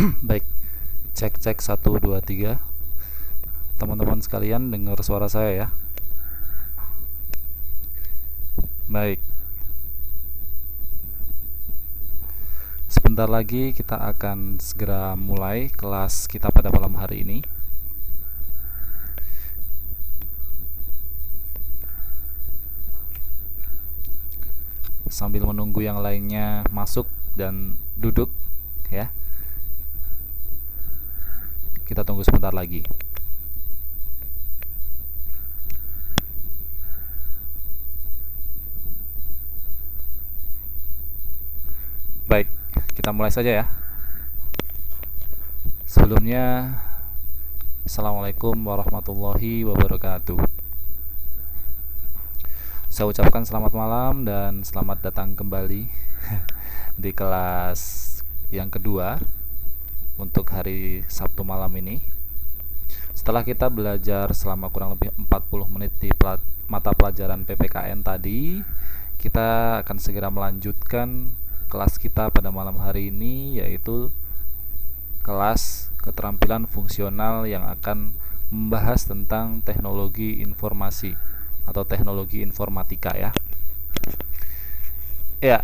Baik, cek cek 1 2 3. Teman-teman sekalian dengar suara saya ya. Baik, sebentar lagi kita akan segera mulai kelas kita pada malam hari ini. Sambil menunggu yang lainnya masuk dan duduk ya. Kita tunggu sebentar lagi. Baik, kita mulai saja ya. Sebelumnya, Assalamualaikum warahmatullahi wabarakatuh. Saya ucapkan selamat malam dan selamat datang kembali di kelas yang kedua untuk hari Sabtu malam ini. Setelah kita belajar selama kurang lebih 40 menit di mata pelajaran PPKN tadi, kita akan segera melanjutkan kelas kita pada malam hari ini, yaitu kelas keterampilan fungsional yang akan membahas tentang teknologi informasi atau teknologi informatika ya. Ya,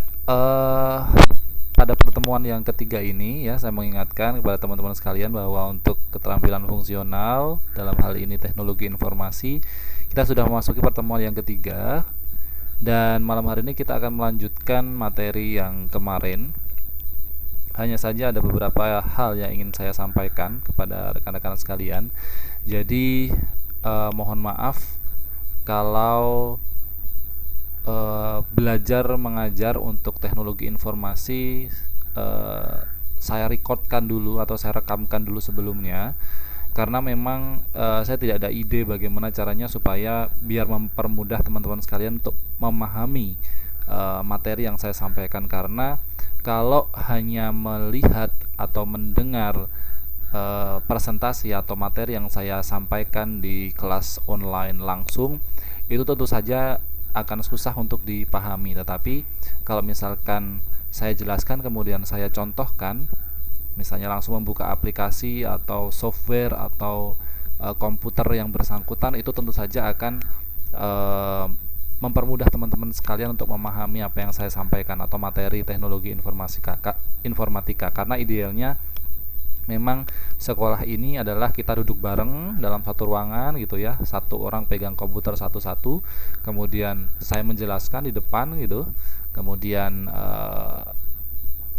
pada pertemuan yang ketiga ini ya, saya mengingatkan kepada teman-teman sekalian bahwa untuk keterampilan fungsional dalam hal ini teknologi informasi, kita sudah memasuki pertemuan yang ketiga. Dan malam hari ini kita akan melanjutkan materi yang kemarin. Hanya saja ada beberapa hal yang ingin saya sampaikan kepada rekan-rekan sekalian. Jadi mohon maaf kalau belajar mengajar untuk teknologi informasi saya recordkan dulu atau saya rekamkan dulu sebelumnya, karena memang saya tidak ada ide bagaimana caranya supaya biar mempermudah teman-teman sekalian untuk memahami materi yang saya sampaikan. Karena kalau hanya melihat atau mendengar presentasi atau materi yang saya sampaikan di kelas online langsung, itu tentu saja akan susah untuk dipahami. Tetapi kalau misalkan saya jelaskan kemudian saya contohkan, misalnya langsung membuka aplikasi atau software atau komputer yang bersangkutan, itu tentu saja akan mempermudah teman-teman sekalian untuk memahami apa yang saya sampaikan atau materi teknologi informatika. Karena idealnya memang sekolah ini adalah kita duduk bareng dalam satu ruangan gitu ya, satu orang pegang komputer satu-satu, kemudian saya menjelaskan di depan gitu, kemudian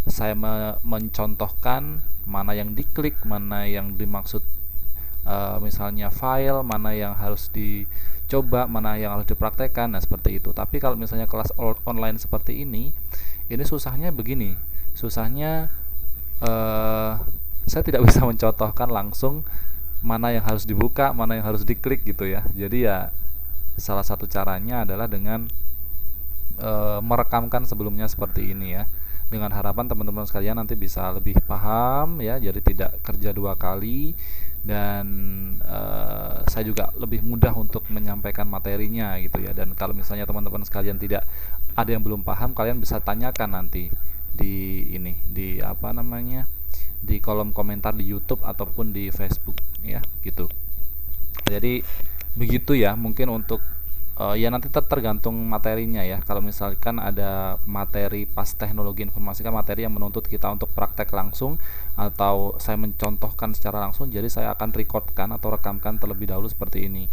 saya mencontohkan mana yang diklik, mana yang dimaksud misalnya file, mana yang harus dicoba, mana yang harus dipraktekkan. Nah seperti itu. Tapi kalau misalnya kelas online seperti ini susahnya begini. Susahnya saya tidak bisa mencontohkan langsung mana yang harus dibuka, mana yang harus diklik gitu ya. Jadi ya salah satu caranya adalah dengan merekamkan sebelumnya seperti ini ya, dengan harapan teman-teman sekalian nanti bisa lebih paham ya, jadi tidak kerja dua kali. Dan saya juga lebih mudah untuk menyampaikan materinya gitu ya. Dan kalau misalnya teman-teman sekalian tidak ada yang belum paham, kalian bisa tanyakan nanti di apa namanya, di kolom komentar di YouTube ataupun di Facebook ya gitu. Jadi begitu ya, mungkin untuk ya nanti tergantung materinya ya. Kalau misalkan ada materi pas teknologi informasi, kan materi yang menuntut kita untuk praktek langsung atau saya mencontohkan secara langsung, jadi saya akan recordkan atau rekamkan terlebih dahulu seperti ini.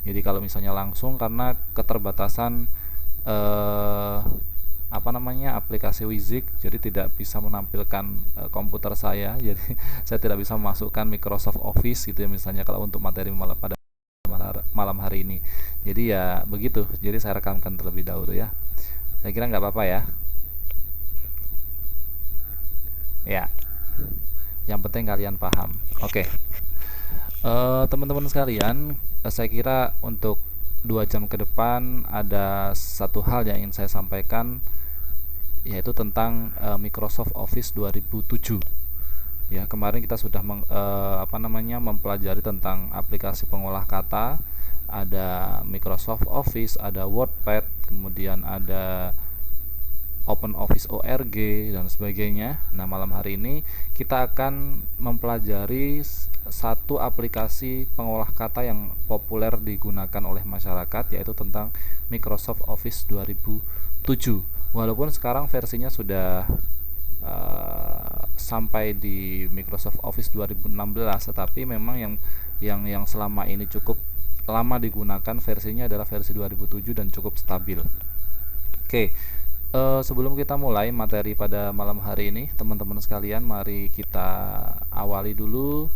Jadi kalau misalnya langsung, karena keterbatasan apa namanya, aplikasi Wizik, jadi tidak bisa menampilkan komputer saya, jadi saya tidak bisa memasukkan Microsoft Office gitu ya misalnya kalau untuk materi pada malam hari ini. Jadi ya begitu, jadi saya rekamkan terlebih dahulu ya. Saya kira nggak apa-apa ya. Ya, yang penting kalian paham. Oke. Teman-teman sekalian, saya kira untuk 2 jam ke depan ada satu hal yang ingin saya sampaikan, yaitu tentang Microsoft Office 2007. Ya, kemarin kita sudah mempelajari tentang aplikasi pengolah kata, ada Microsoft Office, ada WordPad, kemudian ada Open Office ORG dan sebagainya. Nah, malam hari ini kita akan mempelajari satu aplikasi pengolah kata yang populer digunakan oleh masyarakat, yaitu tentang Microsoft Office 2007. Walaupun sekarang versinya sudah sampai di Microsoft Office 2016, tetapi memang yang selama ini cukup lama digunakan versinya adalah versi 2007 dan cukup stabil. Oke, sebelum kita mulai materi pada malam hari ini, teman-teman sekalian, mari kita awali dulu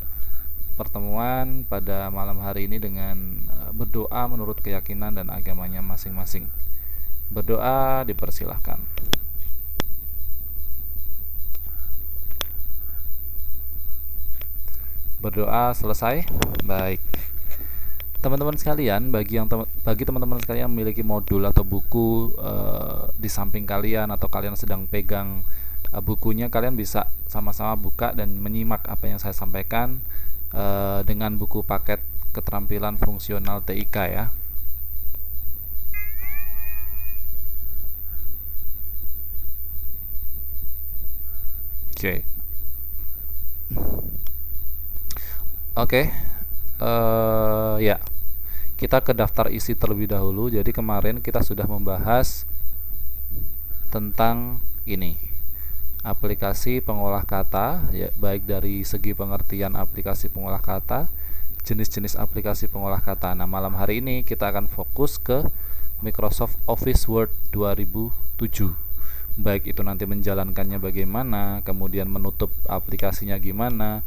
pertemuan pada malam hari ini dengan berdoa menurut keyakinan dan agamanya masing-masing. Berdoa dipersilahkan. Berdoa selesai. Baik. Teman-teman sekalian, bagi teman-teman sekalian yang memiliki modul atau buku di samping kalian, atau kalian sedang pegang bukunya, kalian bisa sama-sama buka dan menyimak apa yang saya sampaikan dengan buku paket keterampilan fungsional TIK ya. Oke. Ya, kita ke daftar isi terlebih dahulu. Jadi kemarin kita sudah membahas tentang ini, aplikasi pengolah kata, ya, baik dari segi pengertian aplikasi pengolah kata, jenis-jenis aplikasi pengolah kata. Nah, malam hari ini kita akan fokus ke Microsoft Office Word 2007. Baik itu nanti menjalankannya bagaimana, kemudian menutup aplikasinya gimana,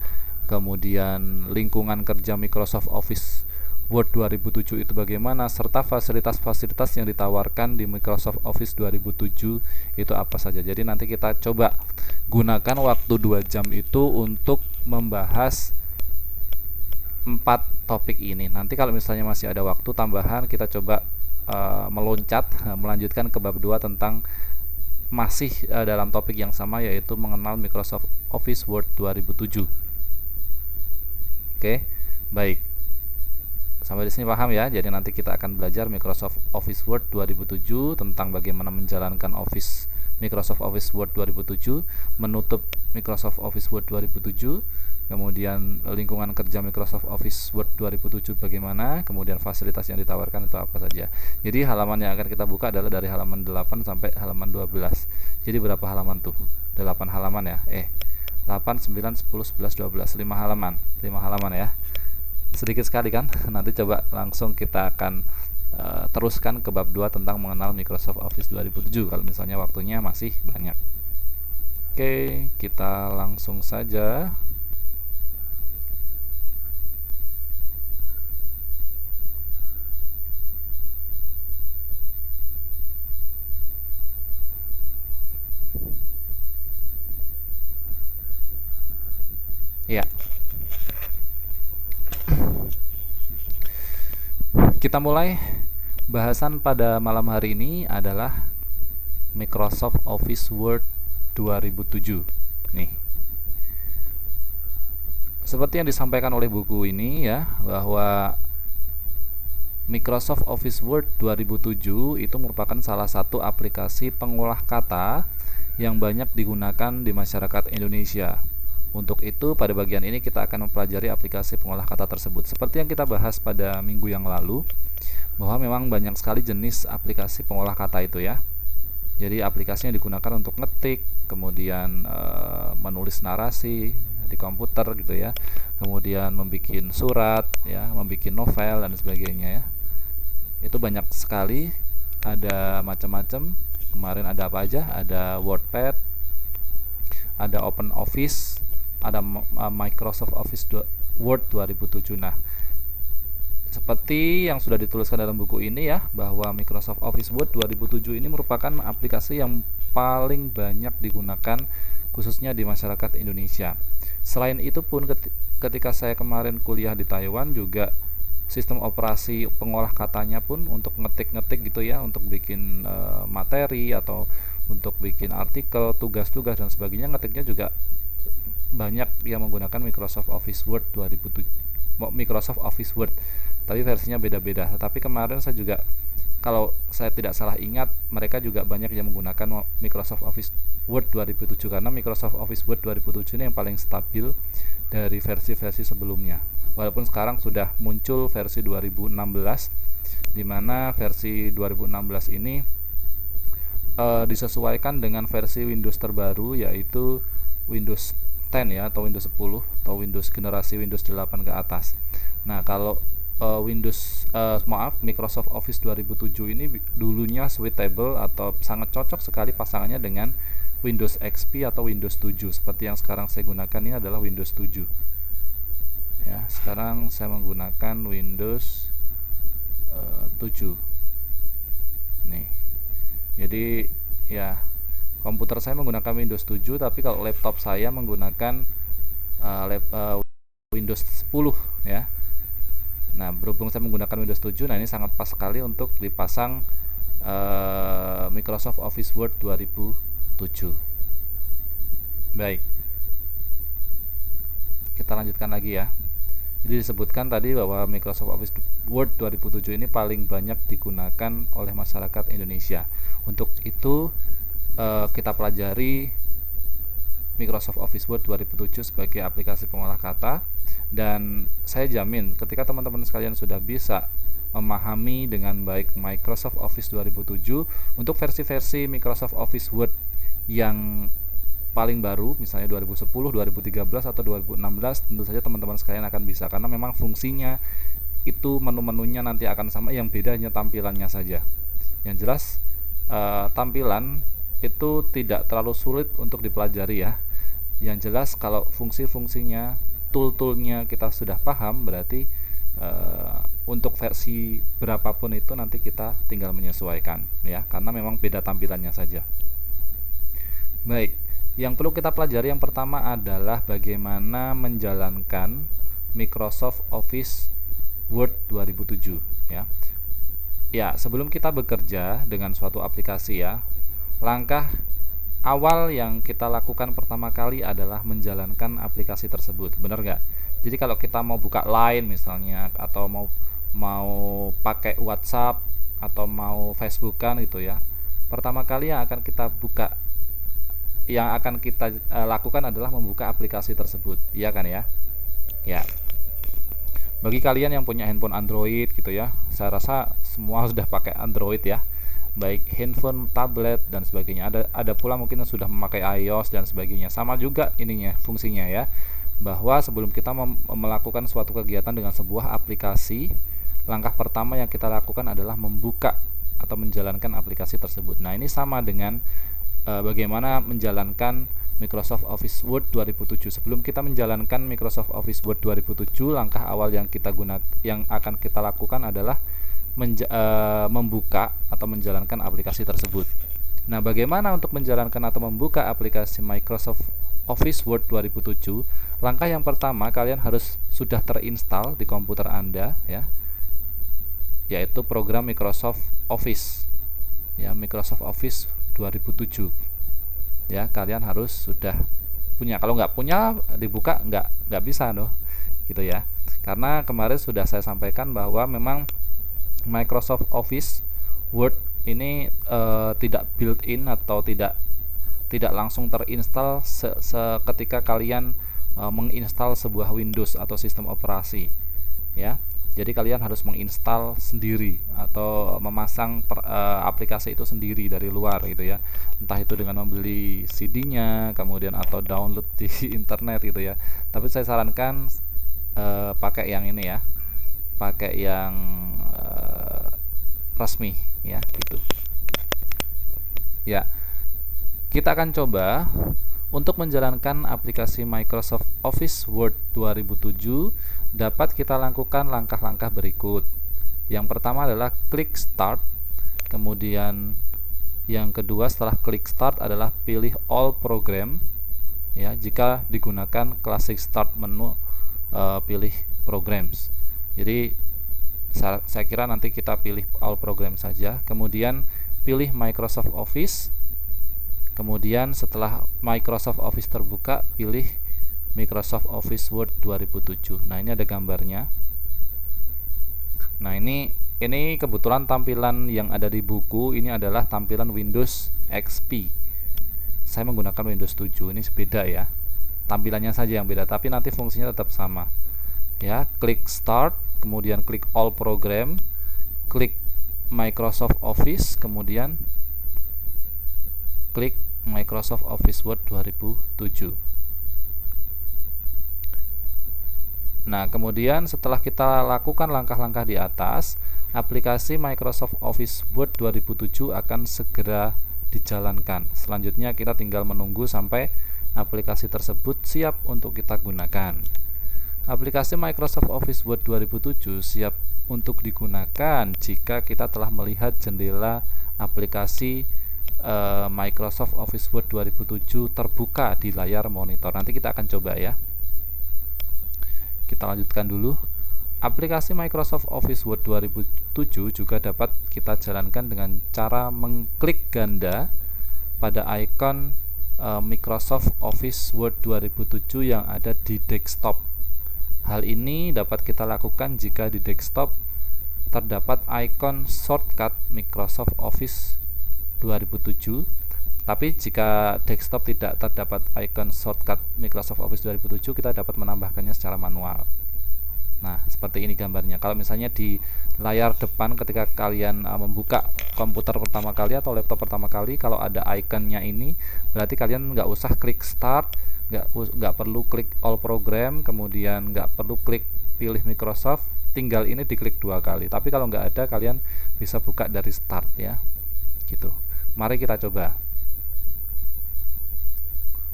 kemudian lingkungan kerja Microsoft Office Word 2007 itu bagaimana, serta fasilitas-fasilitas yang ditawarkan di Microsoft Office 2007 itu apa saja. Jadi nanti kita coba gunakan waktu 2 jam itu untuk membahas 4 topik ini. Nanti kalau misalnya masih ada waktu tambahan, kita coba melanjutkan ke bab 2 tentang masih dalam topik yang sama, yaitu mengenal Microsoft Office Word 2007. Oke, baik. Sampai di sini paham ya. Jadi nanti kita akan belajar Microsoft Office Word 2007 tentang bagaimana menjalankan Microsoft Office Word 2007, menutup Microsoft Office Word 2007, kemudian lingkungan kerja Microsoft Office Word 2007 bagaimana, kemudian fasilitas yang ditawarkan itu apa saja. Jadi halaman yang akan kita buka adalah dari halaman 8 sampai halaman 12. Jadi berapa halaman tuh? 8 halaman ya. 8, 9, 10, 11, 12, 5 halaman ya. Sedikit sekali kan? Nanti coba langsung kita akan teruskan ke bab 2 tentang mengenal Microsoft Office 2007 kalau misalnya waktunya masih banyak. Oke, kita langsung saja. Ya. Kita mulai. Bahasan pada malam hari ini adalah Microsoft Office Word 2007. Nih. Seperti yang disampaikan oleh buku ini ya, bahwa Microsoft Office Word 2007 itu merupakan salah satu aplikasi pengolah kata yang banyak digunakan di masyarakat Indonesia. Untuk itu, pada bagian ini kita akan mempelajari aplikasi pengolah kata tersebut. Seperti yang kita bahas pada minggu yang lalu, bahwa memang banyak sekali jenis aplikasi pengolah kata itu ya. Jadi aplikasinya digunakan untuk ngetik, kemudian menulis narasi di komputer gitu ya, kemudian membuat surat ya, membuat novel dan sebagainya ya. Itu banyak sekali, ada macam-macam. Kemarin ada apa aja? Ada WordPad, ada Open Office, ada Microsoft Office Word 2007. Nah, seperti yang sudah dituliskan dalam buku ini ya, bahwa Microsoft Office Word 2007 ini merupakan aplikasi yang paling banyak digunakan khususnya di masyarakat Indonesia. Selain itu pun ketika saya kemarin kuliah di Taiwan juga, sistem operasi pengolah katanya pun untuk ngetik-ngetik gitu ya, untuk bikin materi atau untuk bikin artikel, tugas-tugas dan sebagainya, ngetiknya juga banyak yang menggunakan Microsoft Office Word 2007, Microsoft Office Word, tapi versinya beda-beda. Tetapi kemarin saya juga kalau saya tidak salah ingat, mereka juga banyak yang menggunakan Microsoft Office Word 2007, karena Microsoft Office Word 2007 ini yang paling stabil dari versi-versi sebelumnya. Walaupun sekarang sudah muncul versi 2016, di mana versi 2016 ini disesuaikan dengan versi Windows terbaru, yaitu Windows 10 ya, atau Windows 10 atau generasi Windows 8 ke atas. Nah, kalau Microsoft Office 2007 ini dulunya suitable atau sangat cocok sekali pasangannya dengan Windows XP atau Windows 7. Seperti yang sekarang saya gunakan ini adalah Windows 7. Ya, sekarang saya menggunakan Windows 7. Nih. Jadi ya, komputer saya menggunakan Windows 7, tapi kalau laptop saya menggunakan Windows 10 ya. Nah, berhubung saya menggunakan Windows 7, nah ini sangat pas sekali untuk dipasang Microsoft Office Word 2007. Baik, kita lanjutkan lagi ya. Jadi disebutkan tadi bahwa Microsoft Office Word 2007 ini paling banyak digunakan oleh masyarakat Indonesia. Untuk itu kita pelajari Microsoft Office Word 2007 sebagai aplikasi pengolah kata, dan saya jamin ketika teman-teman sekalian sudah bisa memahami dengan baik Microsoft Office 2007, untuk versi-versi Microsoft Office Word yang paling baru, misalnya 2010, 2013 atau 2016, tentu saja teman-teman sekalian akan bisa, karena memang fungsinya itu menu-menunya nanti akan sama, yang beda hanya tampilannya saja. Yang jelas tampilan itu tidak terlalu sulit untuk dipelajari ya. Yang jelas kalau fungsi-fungsinya, tool-toolnya kita sudah paham, berarti untuk versi berapapun itu nanti kita tinggal menyesuaikan ya, karena memang beda tampilannya saja. Baik, yang perlu kita pelajari yang pertama adalah bagaimana menjalankan Microsoft Office Word 2007 ya. Ya, sebelum kita bekerja dengan suatu aplikasi ya, langkah awal yang kita lakukan pertama kali adalah menjalankan aplikasi tersebut, benar nggak? Jadi kalau kita mau buka Line misalnya, atau mau pakai WhatsApp atau mau Facebookan gitu ya, pertama kali yang akan kita lakukan adalah membuka aplikasi tersebut, iya kan ya? Ya. Bagi kalian yang punya handphone Android gitu ya, saya rasa semua sudah pakai Android ya, baik handphone, tablet dan sebagainya. Ada pula mungkin yang sudah memakai iOS dan sebagainya. Sama juga ininya, fungsinya ya, bahwa sebelum kita melakukan suatu kegiatan dengan sebuah aplikasi, langkah pertama yang kita lakukan adalah membuka atau menjalankan aplikasi tersebut. Nah, ini sama dengan bagaimana menjalankan Microsoft Office Word 2007. Sebelum kita menjalankan Microsoft Office Word 2007, langkah awal yang akan kita lakukan adalah membuka atau menjalankan aplikasi tersebut. Nah, bagaimana untuk menjalankan atau membuka aplikasi Microsoft Office Word 2007? Langkah yang pertama, kalian harus sudah terinstall di komputer Anda ya, yaitu program Microsoft Office ya, Microsoft Office 2007 ya. Kalian harus sudah punya. Kalau nggak punya, dibuka nggak bisa loh gitu ya, karena kemarin sudah saya sampaikan bahwa memang Microsoft Office Word ini tidak built-in atau tidak langsung terinstall seketika kalian menginstal sebuah Windows atau sistem operasi ya. Jadi kalian harus menginstal sendiri atau memasang aplikasi itu sendiri dari luar gitu ya. Entah itu dengan membeli CD-nya, kemudian atau download di internet gitu ya. Tapi saya sarankan pakai yang ini ya, pakai yang resmi ya gitu. Ya, kita akan coba untuk menjalankan aplikasi Microsoft Office Word 2007. Dapat kita lakukan langkah-langkah berikut. Yang pertama adalah klik Start. Kemudian yang kedua setelah klik Start adalah pilih All Program ya. Jika digunakan Classic Start menu, pilih Programs. Jadi saya kira nanti kita pilih All Program saja. Kemudian pilih Microsoft Office. Kemudian setelah Microsoft Office terbuka, pilih Microsoft Office Word 2007. Nah, ini ada gambarnya. Nah, ini Ini kebetulan tampilan yang ada di buku ini adalah tampilan Windows XP. Saya menggunakan Windows 7. Ini beda ya. Tampilannya saja yang beda, tapi nanti fungsinya tetap sama. Ya, klik Start, kemudian klik All Program, klik Microsoft Office, kemudian klik Microsoft Office Word 2007. Nah, kemudian setelah kita lakukan langkah-langkah di atas, aplikasi Microsoft Office Word 2007 akan segera dijalankan. Selanjutnya kita tinggal menunggu sampai aplikasi tersebut siap untuk kita gunakan. Aplikasi Microsoft Office Word 2007 siap untuk digunakan jika kita telah melihat jendela aplikasi Microsoft Office Word 2007 terbuka di layar monitor. Nanti kita akan coba ya. Kita lanjutkan dulu. Aplikasi Microsoft Office Word 2007 juga dapat kita jalankan dengan cara mengklik ganda pada ikon Microsoft Office Word 2007 yang ada di desktop. Hal ini dapat kita lakukan jika di desktop terdapat ikon shortcut Microsoft Office 2007. Tapi jika desktop tidak terdapat icon shortcut Microsoft Office 2007, kita dapat menambahkannya secara manual. Nah, seperti ini gambarnya. Kalau misalnya di layar depan ketika kalian membuka komputer pertama kali atau laptop pertama kali, kalau ada ikonnya ini, berarti kalian nggak usah klik Start, nggak perlu klik All Program, kemudian nggak perlu klik pilih Microsoft, tinggal ini diklik 2 kali. Tapi kalau nggak ada, kalian bisa buka dari Start ya, gitu. Mari kita coba.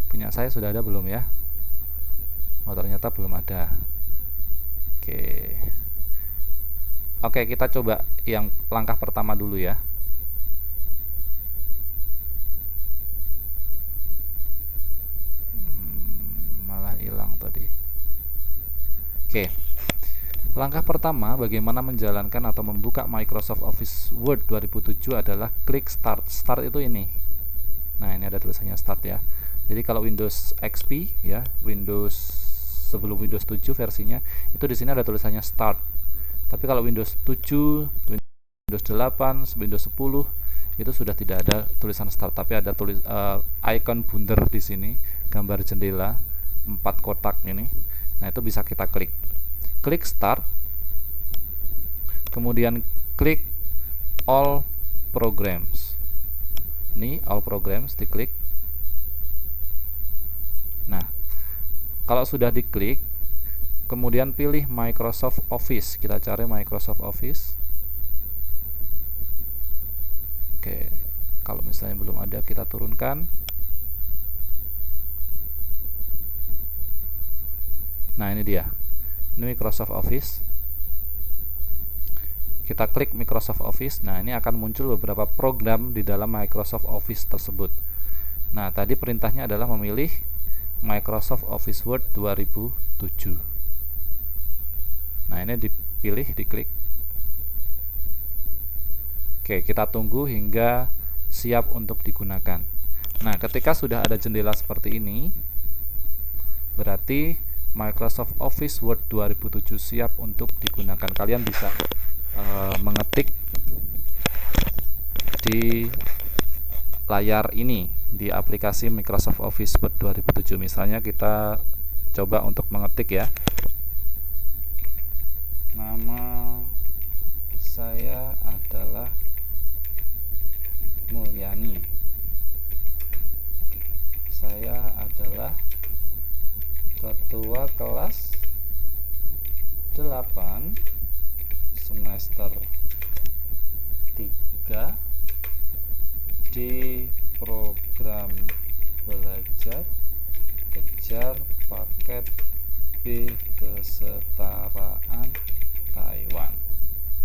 Punya saya sudah ada belum ya? Oh, ternyata belum ada. Oke, kita coba yang langkah pertama dulu ya. Malah hilang tadi. Oke. Langkah pertama bagaimana menjalankan atau membuka Microsoft Office Word 2007 adalah klik Start. Start itu ini. Nah, ini ada tulisannya Start ya. Jadi kalau Windows XP ya, Windows sebelum Windows 7 versinya, itu di sini ada tulisannya Start. Tapi kalau Windows 7, Windows 8, Windows 10 itu sudah tidak ada tulisan Start, tapi ada icon bundar di sini, gambar jendela 4 kotak ini. Nah, itu bisa kita klik. Klik Start. Kemudian klik All Programs. Ini All Programs diklik. Nah, kalau sudah diklik, kemudian pilih Microsoft Office. Kita cari Microsoft Office. Oke, kalau misalnya belum ada, kita turunkan. Nah, ini dia. Ini Microsoft Office. Kita klik Microsoft Office. Nah, ini akan muncul beberapa program di dalam Microsoft Office tersebut. Nah, tadi perintahnya adalah memilih Microsoft Office Word 2007. Nah, ini dipilih, diklik. Oke, kita tunggu hingga siap untuk digunakan. Nah, ketika sudah ada jendela seperti ini, berarti Microsoft Office Word 2007 siap untuk digunakan. Kalian bisa mengetik di layar ini di aplikasi Microsoft Office Word 2007. Misalnya kita coba untuk mengetik ya. Nama saya adalah Mulyani. Saya adalah ketua kelas 8 semester 3 di program belajar kejar paket B kesetaraan Taiwan.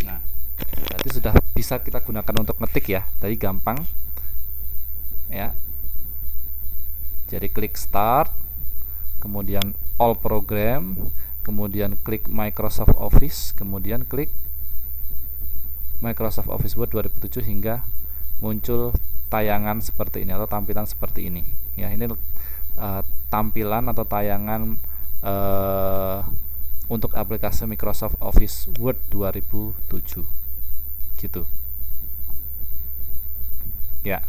Nah, berarti sudah bisa kita gunakan untuk ngetik ya. Tadi gampang ya. Jadi klik Start, kemudian All Program, kemudian klik Microsoft Office, kemudian klik Microsoft Office Word 2007 hingga muncul tayangan seperti ini atau tampilan seperti ini ya. Ini tampilan atau tayangan untuk aplikasi Microsoft Office Word 2007. gitu ya.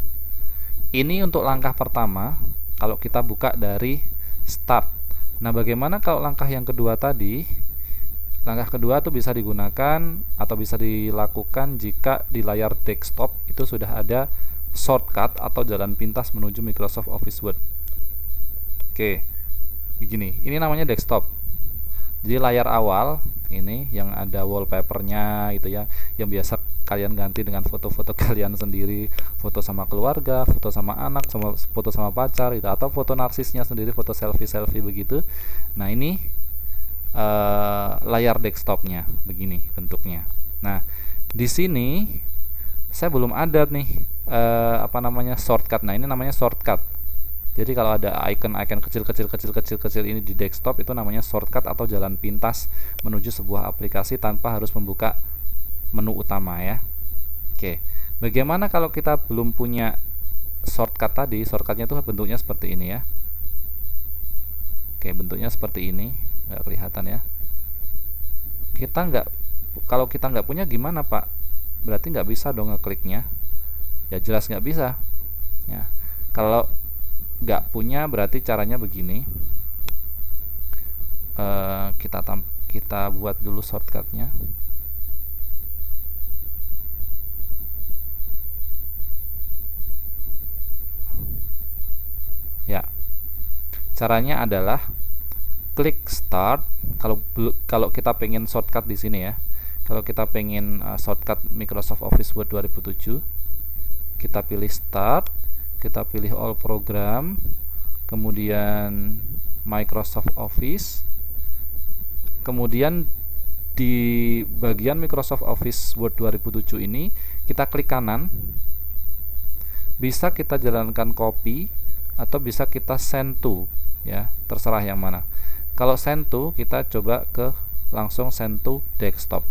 Ini untuk langkah pertama kalau kita buka dari start. Nah, bagaimana kalau langkah yang kedua tadi? Langkah kedua itu bisa digunakan atau bisa dilakukan jika di layar desktop itu sudah ada shortcut atau jalan pintas menuju Microsoft Office Word. Oke, begini. Ini namanya desktop. Jadi layar awal ini yang ada wallpapernya itu ya, yang biasa kalian ganti dengan foto-foto kalian sendiri, foto sama keluarga, foto sama anak, foto sama pacar itu, atau foto narsisnya sendiri, foto selfie begitu. Nah, ini layar desktopnya begini bentuknya. Nah, di sini saya belum ada nih shortcut. Nah, ini namanya shortcut. Jadi kalau ada icon-icon kecil ini di desktop itu namanya shortcut atau jalan pintas menuju sebuah aplikasi tanpa harus membuka menu utama ya. Oke, bagaimana kalau kita belum punya shortcut tadi? Shortcutnya itu bentuknya seperti ini ya. Oke, bentuknya seperti ini, nggak kelihatan ya. Kalau kita nggak punya gimana Pak? Berarti nggak bisa dong ngekliknya. Ya jelas nggak bisa. Ya, kalau nggak punya berarti caranya begini. Kita buat dulu shortcutnya. Ya, caranya adalah klik start. Kalau kita pengen shortcut di sini ya, kalau kita pengen shortcut Microsoft Office Word 2007, kita pilih start, kita pilih all program, kemudian Microsoft Office, kemudian di bagian Microsoft Office Word 2007 ini kita klik kanan, bisa kita jalankan copy atau bisa kita send to ya, terserah yang mana. Kalau send to, kita coba langsung send to desktop.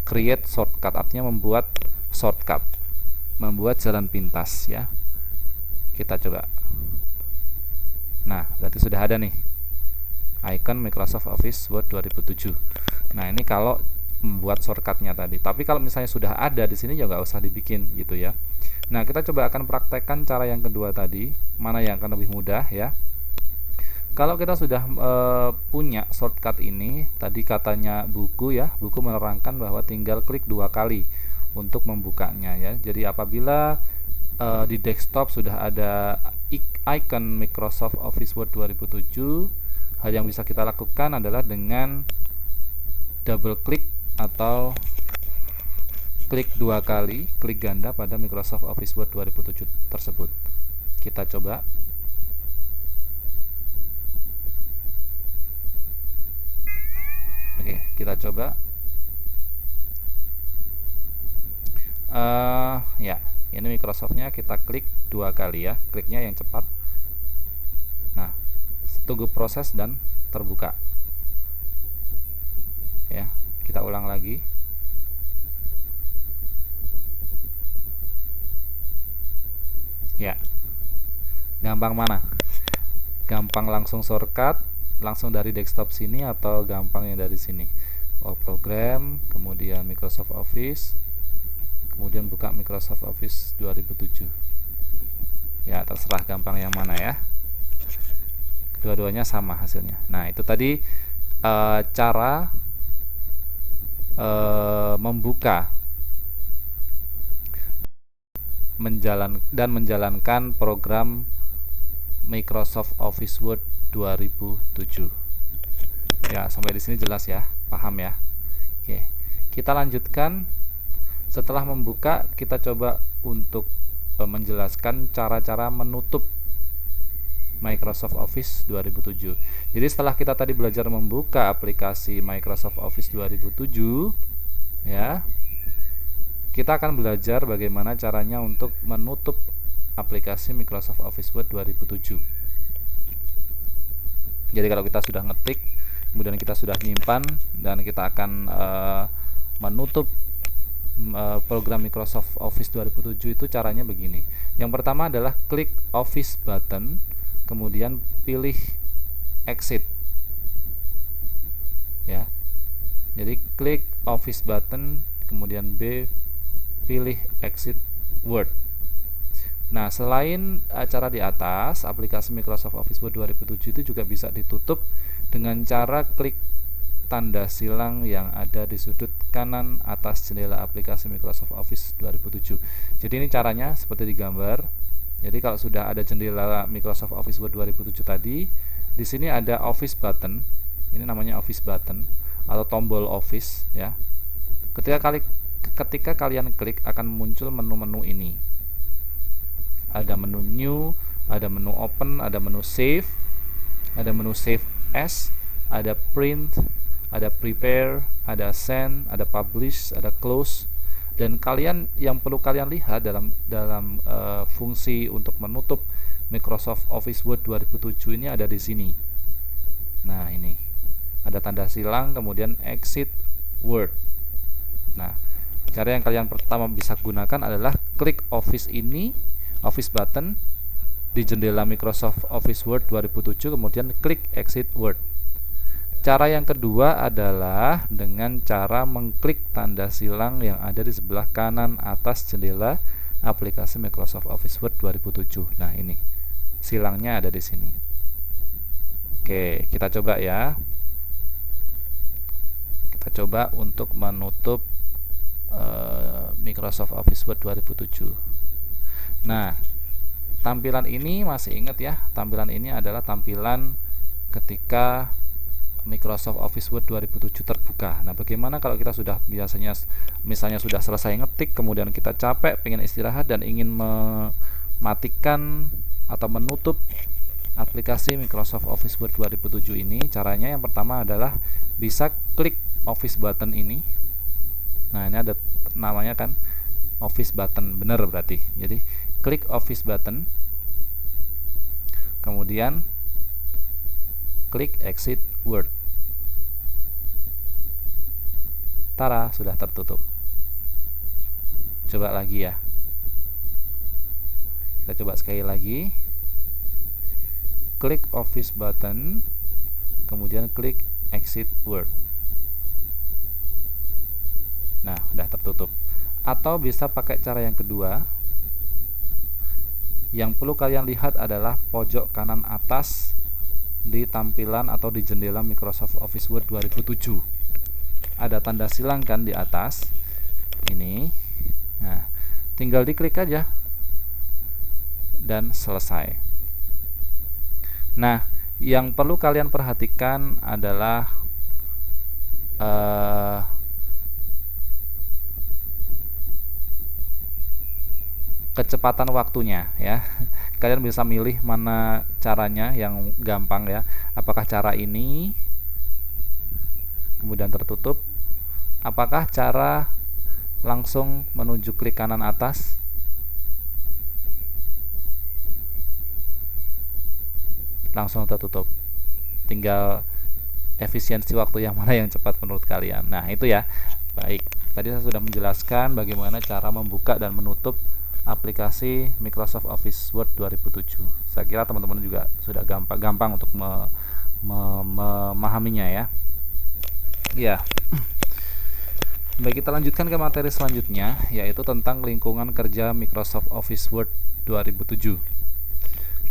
Create shortcut artinya membuat shortcut, membuat jalan pintas ya. Kita coba. Nah, berarti sudah ada nih icon Microsoft Office Word 2007. Nah, ini kalau membuat shortcutnya tadi. Tapi kalau misalnya sudah ada di sini ya nggak usah dibikin gitu ya. Nah, kita coba akan praktekkan cara yang kedua tadi, mana yang akan lebih mudah ya. Kalau kita sudah punya shortcut ini, tadi katanya buku ya, buku menerangkan bahwa tinggal klik 2 kali untuk membukanya ya. Jadi apabila di desktop sudah ada icon Microsoft Office Word 2007, hal yang bisa kita lakukan adalah dengan double klik atau klik 2 kali, klik ganda pada Microsoft Office Word 2007 tersebut. Kita coba. Oke, kita coba. Ya, ini Microsoftnya kita klik 2 kali ya, kliknya yang cepat. Nah, tunggu proses dan terbuka. Ya, kita ulang lagi. Ya, gampang mana? Gampang langsung shortcut, langsung dari desktop sini atau gampang yang dari sini? Oh, program, kemudian Microsoft Office, kemudian buka Microsoft Office 2007. Ya, terserah gampang yang mana ya. Dua-duanya sama hasilnya. Nah, itu tadi cara membuka menjalankan program Microsoft Office Word 2007. Ya, sampai di sini jelas ya, paham ya. Oke, kita lanjutkan. Setelah membuka, kita coba untuk menjelaskan cara-cara menutup Microsoft Office 2007. Jadi setelah kita tadi belajar membuka aplikasi Microsoft Office 2007 ya, kita akan belajar bagaimana caranya untuk menutup aplikasi Microsoft Office Word 2007. Jadi kalau kita sudah ngetik, kemudian kita sudah nyimpan, dan kita akan menutup program Microsoft Office 2007 itu caranya begini. Yang pertama adalah klik Office button, kemudian pilih exit ya. Jadi klik Office button, kemudian B, pilih exit Word. Nah, selain cara di atas, aplikasi Microsoft Office Word 2007 itu juga bisa ditutup dengan cara klik tanda silang yang ada di sudut kanan atas jendela aplikasi Microsoft Office 2007. Jadi ini caranya seperti di gambar. Jadi kalau sudah ada jendela Microsoft Office Word 2007 tadi, di sini ada Office button. Ini namanya Office button atau tombol Office ya. Ketika kalian klik akan muncul menu-menu ini. Ada menu New, ada menu Open, ada menu Save, ada menu Save As, ada Print, ada Prepare, ada Send, ada Publish, ada Close. Dan yang perlu kalian lihat dalam fungsi untuk menutup Microsoft Office Word 2007 ini ada di sini. Nah, ini ada tanda silang, kemudian Exit Word. Nah, cara yang kalian pertama bisa gunakan adalah klik Office button di jendela Microsoft Office Word 2007, kemudian klik Exit Word. Cara yang kedua adalah dengan cara mengklik tanda silang yang ada di sebelah kanan atas jendela aplikasi Microsoft Office Word 2007. Nah, ini silangnya ada di sini. Oke, kita coba ya. Kita coba untuk menutup Microsoft Office Word 2007. Nah, tampilan ini masih ingat ya, tampilan ini adalah tampilan ketika Microsoft Office Word 2007 terbuka. Nah, bagaimana kalau kita sudah misalnya sudah selesai ngetik, kemudian kita capek, pengen istirahat dan ingin mematikan atau menutup aplikasi Microsoft Office Word 2007 ini? Caranya yang pertama adalah bisa klik Office button ini. Nah, ini ada namanya kan Office button, bener berarti. Jadi klik Office button, kemudian klik Exit Word. Tara, sudah tertutup. Coba lagi ya. Kita coba sekali lagi. Klik Office button, kemudian klik Exit Word. Nah, sudah tertutup. Atau bisa pakai cara yang kedua. Yang perlu kalian lihat adalah pojok kanan atas di tampilan atau di jendela Microsoft Office Word 2007. Ada tanda silang kan di atas ini. Nah, tinggal diklik aja dan selesai. Nah, yang perlu kalian perhatikan adalah kecepatan waktunya ya. Kalian bisa milih mana caranya yang gampang ya. Apakah cara ini kemudian tertutup, apakah cara langsung menuju klik kanan atas, langsung tertutup. Tinggal efisiensi waktu yang mana yang cepat menurut kalian. Nah, itu ya. Baik, tadi saya sudah menjelaskan bagaimana cara membuka dan menutup aplikasi Microsoft Office Word 2007. Saya kira teman-teman juga sudah gampang untuk memahaminya ya. Ya. Baik, kita lanjutkan ke materi selanjutnya, yaitu tentang lingkungan kerja Microsoft Office Word 2007.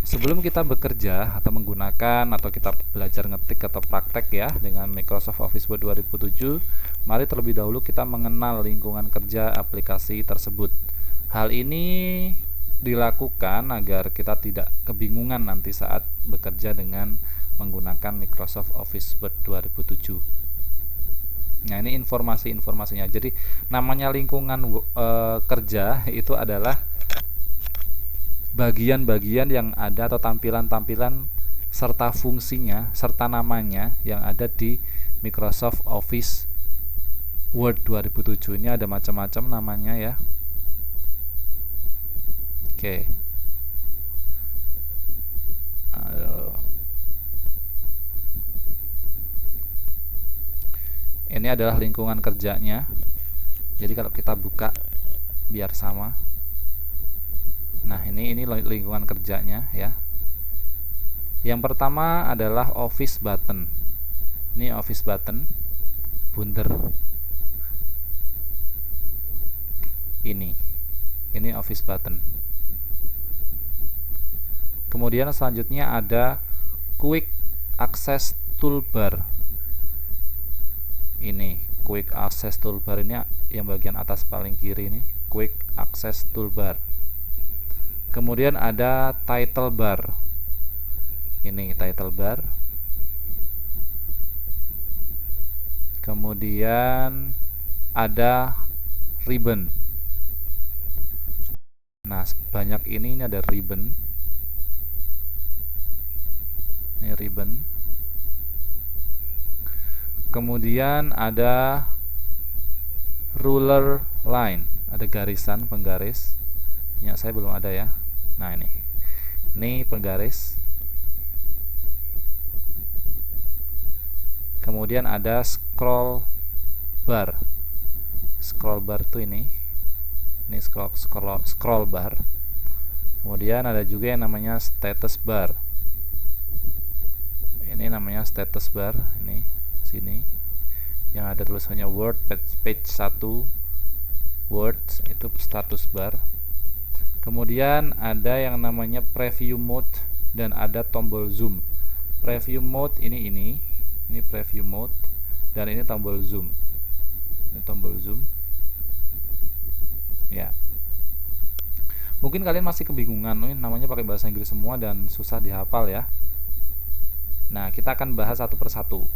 Sebelum kita bekerja atau menggunakan atau kita belajar ngetik atau praktek ya dengan Microsoft Office Word 2007, mari terlebih dahulu kita mengenal lingkungan kerja aplikasi tersebut. Hal ini dilakukan agar kita tidak kebingungan nanti saat bekerja dengan menggunakan Microsoft Office Word 2007. Nah, ini informasinya. Jadi namanya lingkungan kerja itu adalah bagian-bagian yang ada atau tampilan-tampilan serta fungsinya serta namanya yang ada di Microsoft Office Word 2007. Ini ada macam-macam namanya ya. Oke. Ini adalah lingkungan kerjanya. Jadi kalau kita buka biar sama. Nah, ini lingkungan kerjanya ya. Yang pertama adalah Office button. Ini Office button, bundar. Ini office button. Kemudian selanjutnya ada quick access toolbar. Ini quick access toolbar, ini yang bagian atas paling kiri ini, quick access toolbar. Kemudian ada title bar. Ini title bar. Kemudian ada ribbon. Nah, sebanyak ini ada ribbon. Ini ribbon. Kemudian ada ruler line, ada garisan, penggaris. Ya, saya belum ada ya. Nah, ini penggaris. Kemudian ada scroll bar. Scroll bar tuh ini scroll bar. Kemudian ada juga yang namanya status bar. Ini namanya status bar, ini sini yang ada tulisannya Word page 1 Words, itu status bar. Kemudian ada yang namanya preview mode dan ada tombol zoom. Preview mode ini preview mode, dan ini tombol zoom. Ini tombol zoom. Ya. Mungkin kalian masih kebingungan, ini namanya pakai bahasa Inggris semua dan susah dihafal ya. Nah, kita akan bahas satu persatu.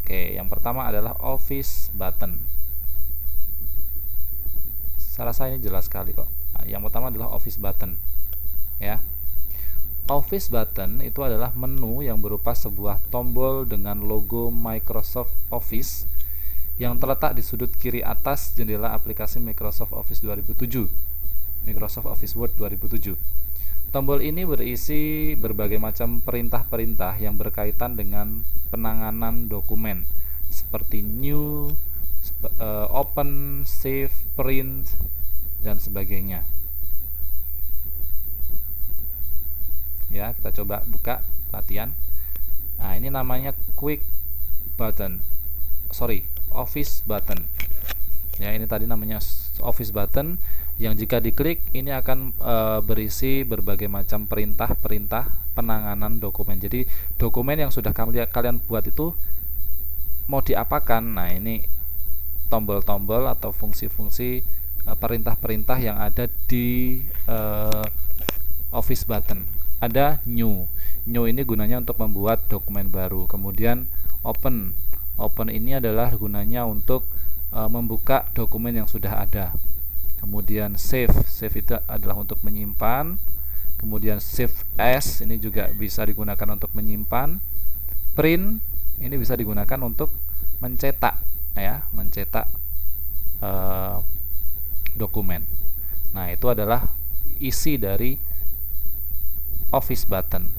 Oke, yang pertama adalah office button. Saya rasa ini jelas sekali kok. Nah, yang pertama adalah office button. Ya. Office button itu adalah menu yang berupa sebuah tombol dengan logo Microsoft Office yang terletak di sudut kiri atas jendela aplikasi Microsoft Office 2007. Microsoft Office Word 2007. Tombol ini berisi berbagai macam perintah-perintah yang berkaitan dengan penanganan dokumen seperti new, open, save, print, dan sebagainya. Ya, kita coba buka latihan. Nah, ini namanya quick button. Office button. Ya, ini tadi namanya office button yang jika diklik ini akan berisi berbagai macam perintah-perintah penanganan dokumen. Jadi dokumen yang sudah kalian buat itu mau diapakan. Nah, ini tombol-tombol atau fungsi-fungsi perintah-perintah yang ada di office button. Ada new. New ini gunanya untuk membuat dokumen baru. Kemudian open. Open ini adalah gunanya untuk membuka dokumen yang sudah ada. Kemudian save itu adalah untuk menyimpan. Kemudian save as ini juga bisa digunakan untuk menyimpan. Print ini bisa digunakan untuk mencetak, ya, mencetak dokumen. Nah, itu adalah isi dari office button.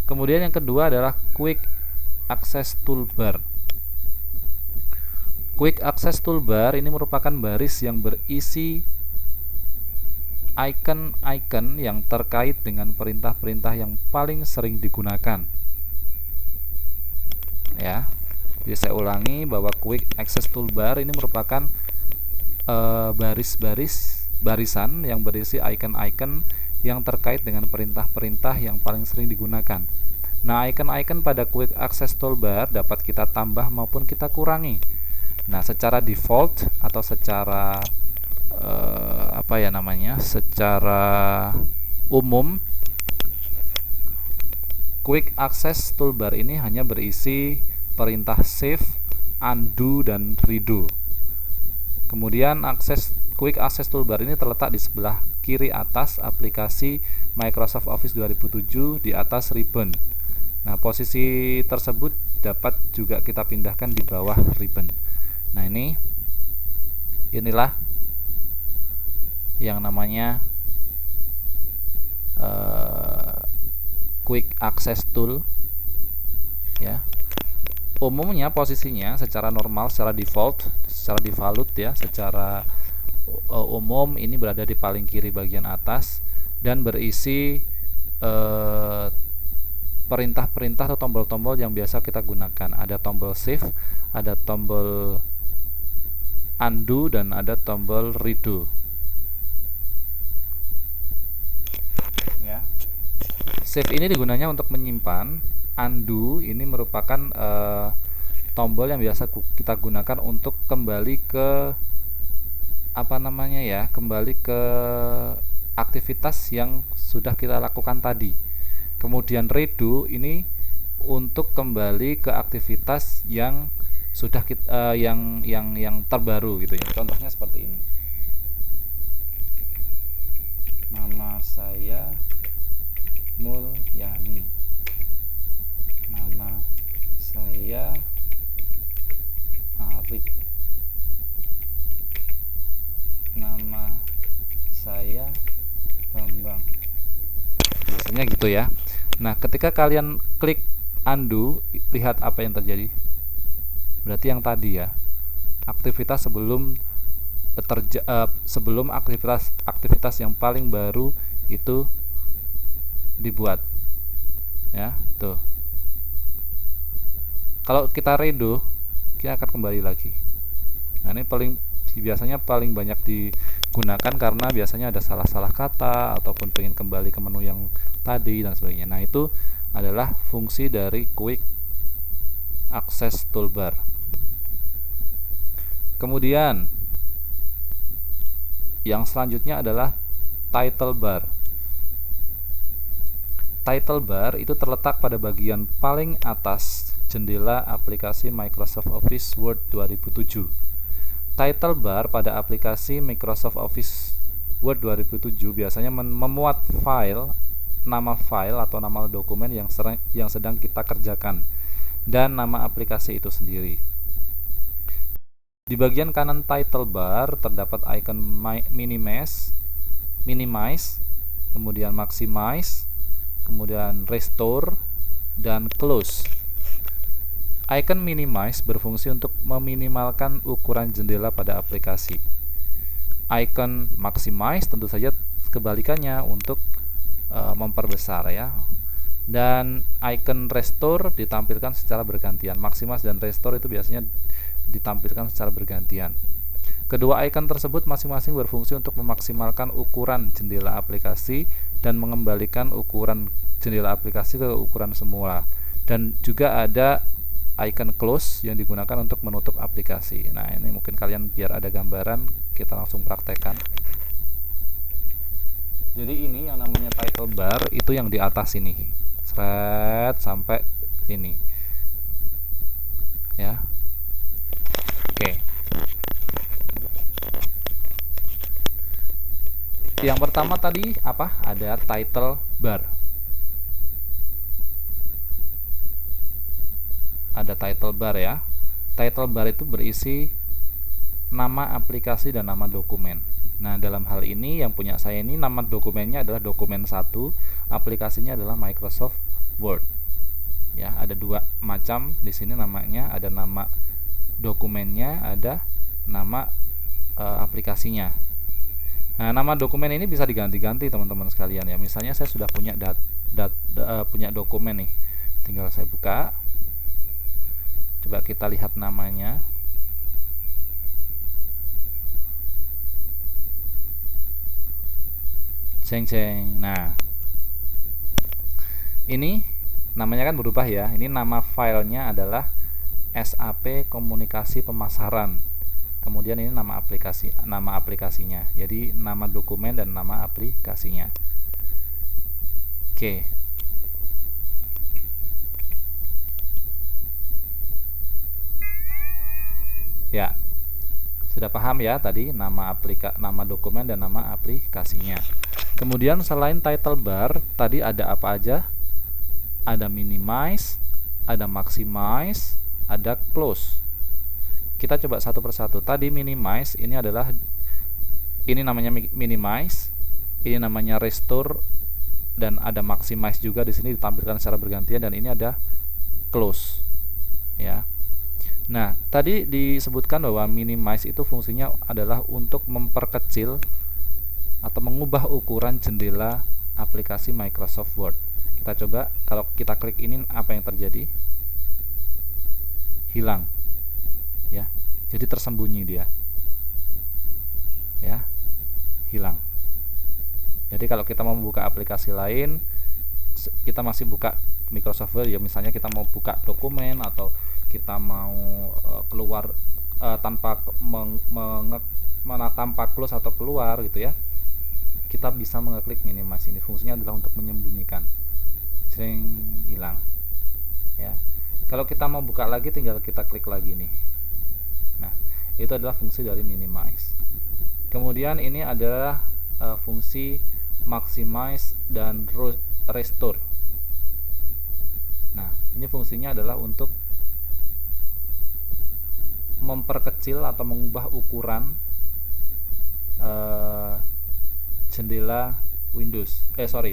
Kemudian yang kedua adalah quick access toolbar. Quick access toolbar ini merupakan baris yang berisi icon-icon yang terkait dengan perintah-perintah yang paling sering digunakan. Ya, jadi saya ulangi bahwa quick access toolbar ini merupakan barisan yang berisi icon-icon yang terkait dengan perintah-perintah yang paling sering digunakan. Nah, icon-icon pada quick access toolbar dapat kita tambah maupun kita kurangi. Nah, secara default atau secara secara umum, quick access toolbar ini hanya berisi perintah save, undo, dan redo. Kemudian quick access toolbar ini terletak di sebelah kiri atas aplikasi Microsoft Office 2007 di atas ribbon. Nah, posisi tersebut dapat juga kita pindahkan di bawah ribbon. Nah, inilah yang namanya quick access tool, ya. Umumnya posisinya secara normal, secara default ya, secara umum ini berada di paling kiri bagian atas dan berisi perintah-perintah atau tombol-tombol yang biasa kita gunakan. Ada tombol save, ada tombol undo dan ada tombol redo. Ya. Save ini digunakan untuk menyimpan. Undo ini merupakan tombol yang biasa kita gunakan untuk kembali ke kembali ke aktivitas yang sudah kita lakukan tadi. Kemudian redo ini untuk kembali ke aktivitas yang sudah kita yang terbaru gitu ya. Contohnya seperti ini. Nama saya Mulyani. Nama saya Arif. Nama saya Bambang. Biasanya gitu ya. Nah, ketika kalian klik undo, lihat apa yang terjadi. Berarti yang tadi ya, aktivitas sebelum sebelum aktivitas yang paling baru itu dibuat. Ya, tuh. Kalau kita redo, kita akan kembali lagi. Nah, ini biasanya paling banyak digunakan karena biasanya ada salah-salah kata ataupun pengen kembali ke menu yang tadi dan sebagainya. Nah, itu adalah fungsi dari Quick Access Toolbar. Kemudian yang selanjutnya adalah Title Bar. Title Bar itu terletak pada bagian paling atas jendela aplikasi Microsoft Office Word 2007. Title bar pada aplikasi Microsoft Office Word 2007 biasanya memuat nama file atau nama dokumen yang sedang kita kerjakan dan nama aplikasi itu sendiri. Di bagian kanan title bar terdapat icon minimize, kemudian maximize, kemudian restore dan close. Icon minimize berfungsi untuk meminimalkan ukuran jendela pada aplikasi. Icon maximize tentu saja kebalikannya untuk memperbesar ya. Dan icon restore ditampilkan secara bergantian. Maximize dan restore itu biasanya ditampilkan secara bergantian. Kedua icon tersebut masing-masing berfungsi untuk memaksimalkan ukuran jendela aplikasi dan mengembalikan ukuran jendela aplikasi ke ukuran semula. Dan juga ada icon close yang digunakan untuk menutup aplikasi. Nah, ini mungkin kalian biar ada gambaran, kita langsung praktekkan. Jadi ini yang namanya title bar itu yang di atas ini, seret sampai sini, ya. Oke. Yang pertama tadi apa? Ada title bar. Ada title bar ya. Title bar itu berisi nama aplikasi dan nama dokumen. Nah, dalam hal ini yang punya saya ini nama dokumennya adalah dokumen 1, aplikasinya adalah Microsoft Word. Ya, ada dua macam di sini namanya, ada nama dokumennya, ada nama aplikasinya. Nah, nama dokumen ini bisa diganti-ganti teman-teman sekalian ya. Misalnya saya sudah punya punya dokumen nih. Tinggal saya buka. Coba kita lihat namanya. Ceng-ceng. Nah, ini namanya kan berubah ya. Ini nama filenya adalah SAP Komunikasi Pemasaran. Kemudian ini nama aplikasinya. Jadi nama dokumen dan nama aplikasinya. Oke. Ya, sudah paham ya tadi nama dokumen dan nama aplikasinya. Kemudian selain title bar, tadi ada apa aja? Ada minimize, ada maximize, ada close. Kita coba satu persatu. Tadi minimize ini namanya minimize, ini namanya restore, dan ada maximize juga di sini ditampilkan secara bergantian, dan ini ada close. Ya. Nah, tadi disebutkan bahwa minimize itu fungsinya adalah untuk memperkecil atau mengubah ukuran jendela aplikasi Microsoft Word. Kita coba, kalau kita klik ini apa yang terjadi? Hilang. Ya. Jadi tersembunyi dia. ya, hilang. Jadi kalau kita mau buka aplikasi lain, kita masih buka Microsoft Word ya, misalnya kita mau buka dokumen atau kita mau keluar tanpa tanpa close atau keluar gitu ya, kita bisa mengeklik minimize. Ini fungsinya adalah untuk menyembunyikan, sering hilang ya. Kalau kita mau buka lagi, tinggal kita klik lagi nih. Nah, itu adalah fungsi dari minimize. Kemudian ini adalah fungsi maximize dan restore. Nah, ini fungsinya adalah untuk memperkecil atau mengubah ukuran jendela Windows,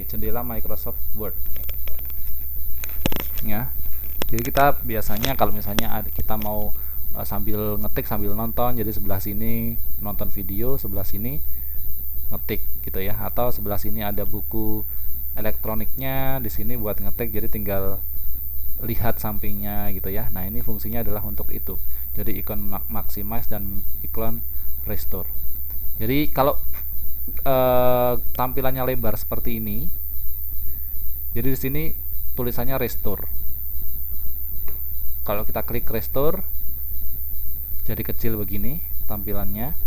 jendela Microsoft Word. Ya. Jadi kita biasanya kalau misalnya kita mau sambil ngetik sambil nonton, jadi sebelah sini nonton video, sebelah sini ngetik gitu ya, atau sebelah sini ada buku elektroniknya, di sini buat ngetik, jadi tinggal lihat sampingnya gitu ya. Nah, ini fungsinya adalah untuk itu. Jadi ikon maximize dan ikon restore. Jadi kalau tampilannya lebar seperti ini, jadi di sini tulisannya restore. Kalau kita klik restore, jadi kecil begini tampilannya.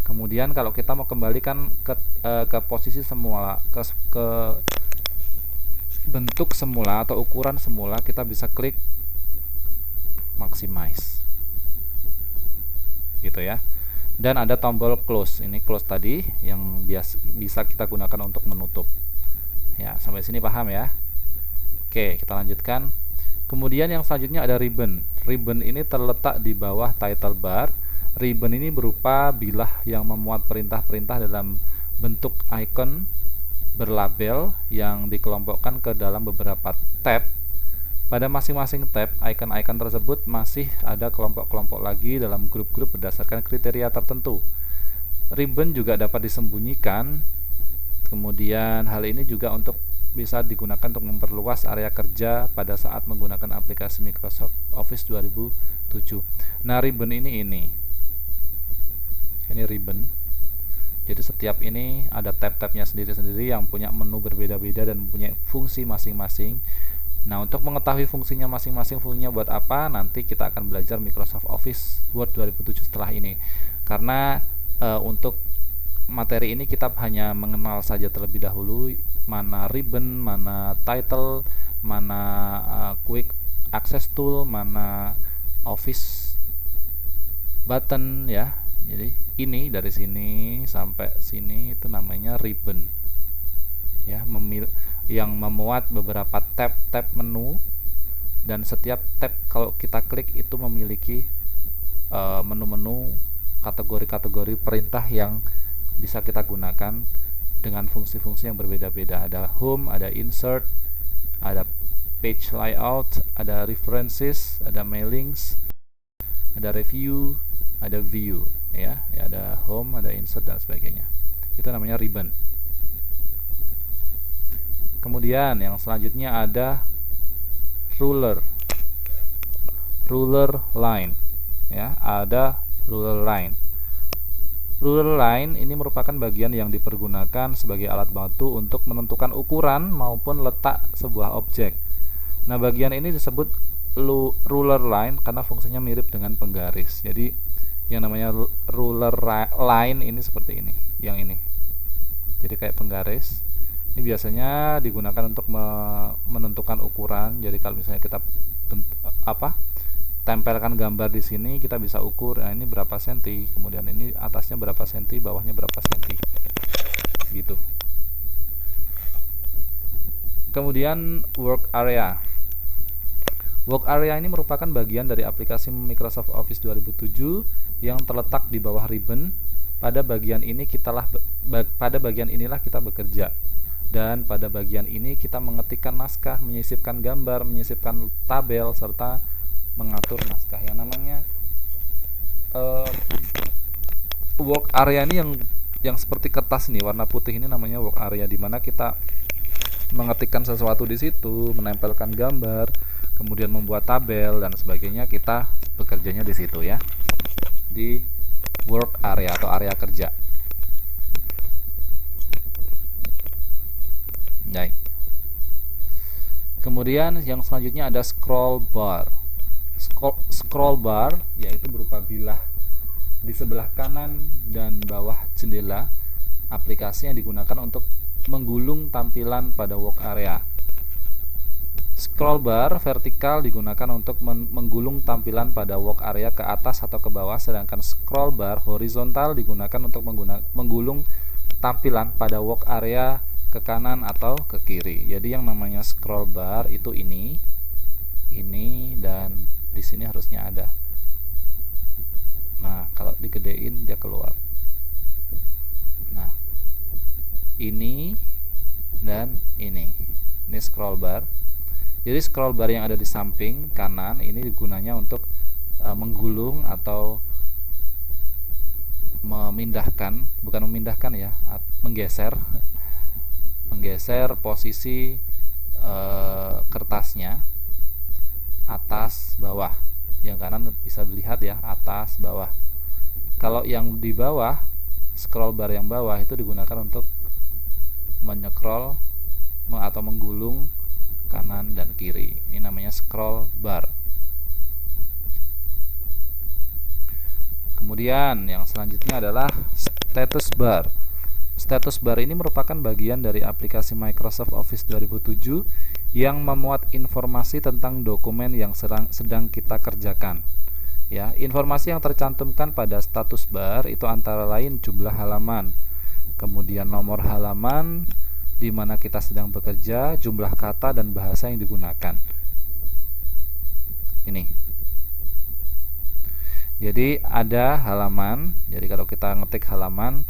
Kemudian kalau kita mau kembalikan ke posisi semula, ke bentuk semula atau ukuran semula, kita bisa klik maximize gitu ya. Dan ada tombol close, ini close tadi yang bisa kita gunakan untuk menutup ya. Sampai sini paham ya? Oke, kita lanjutkan. Kemudian yang selanjutnya ada ribbon. Ribbon ini terletak di bawah title bar. Ribbon ini berupa bilah yang memuat perintah-perintah dalam bentuk icon berlabel yang dikelompokkan ke dalam beberapa tab. Pada masing-masing tab, icon-icon tersebut masih ada kelompok-kelompok lagi dalam grup-grup berdasarkan kriteria tertentu. Ribbon juga dapat disembunyikan. Kemudian hal ini juga bisa digunakan untuk memperluas area kerja pada saat menggunakan aplikasi Microsoft Office 2007. Nah, ribbon ini ribbon. Jadi setiap ini ada tab-tabnya sendiri-sendiri yang punya menu berbeda-beda dan mempunyai fungsi masing-masing. Nah, untuk mengetahui fungsinya masing-masing, fungsinya buat apa, nanti kita akan belajar Microsoft Office Word 2007 setelah ini. Karena untuk materi ini kita hanya mengenal saja terlebih dahulu mana ribbon, mana title, mana quick access tool, mana office button ya. Jadi ini dari sini sampai sini itu namanya ribbon ya, yang memuat beberapa tab menu, dan setiap tab kalau kita klik itu memiliki menu-menu kategori-kategori perintah yang bisa kita gunakan dengan fungsi-fungsi yang berbeda-beda. Ada home, ada insert, ada page layout, ada references, ada mailings, ada review, ada view ya, ada home, ada insert dan sebagainya. Itu namanya ribbon. Kemudian yang selanjutnya ada ruler line ya, ada ruler line. Ruler line ini merupakan bagian yang dipergunakan sebagai alat bantu untuk menentukan ukuran maupun letak sebuah objek. Nah, bagian ini disebut ruler line karena fungsinya mirip dengan penggaris. Jadi yang namanya ruler line ini seperti ini, yang ini. Jadi kayak penggaris. Ini biasanya digunakan untuk menentukan ukuran. Jadi kalau misalnya kita tempelkan gambar di sini, kita bisa ukur, nah ini berapa senti, kemudian ini atasnya berapa senti, bawahnya berapa senti, gitu. Kemudian work area. Work area ini merupakan bagian dari aplikasi Microsoft Office 2007 yang terletak di bawah ribbon. Pada bagian inilah kita bekerja. Dan pada bagian ini kita mengetikkan naskah, menyisipkan gambar, menyisipkan tabel, serta mengatur naskah. Yang namanya work area ini yang seperti kertas nih, warna putih ini namanya work area, di mana kita mengetikkan sesuatu di situ, menempelkan gambar, kemudian membuat tabel dan sebagainya. Kita bekerjanya di situ ya, di work area atau area kerja. Baik. Kemudian yang selanjutnya ada scroll bar. Scroll bar yaitu berupa bilah di sebelah kanan dan bawah jendela aplikasi yang digunakan untuk menggulung tampilan pada work area. Scroll bar vertikal digunakan untuk menggulung tampilan pada work area ke atas atau ke bawah, sedangkan scroll bar horizontal digunakan untuk menggulung tampilan pada work area ke kanan atau ke kiri. Jadi yang namanya scroll bar itu ini, dan di sini harusnya ada. Nah, kalau digedein dia keluar. Nah, ini dan ini scroll bar. Jadi scroll bar yang ada di samping kanan ini gunanya untuk menggulung atau memindahkan, bukan memindahkan ya, menggeser posisi kertasnya atas bawah. Yang kanan bisa dilihat ya, atas bawah. Kalau yang di bawah, scroll bar yang bawah itu digunakan untuk menyekrol atau menggulung kanan dan kiri. Ini namanya scroll bar. Kemudian yang selanjutnya adalah status bar. Status bar ini merupakan bagian dari aplikasi Microsoft Office 2007 yang memuat informasi tentang dokumen yang sedang kita kerjakan. Ya, informasi yang tercantumkan pada status bar itu antara lain jumlah halaman, kemudian nomor halaman di mana kita sedang bekerja, jumlah kata dan bahasa yang digunakan. Ini. Jadi ada halaman. Jadi kalau kita ngetik halaman,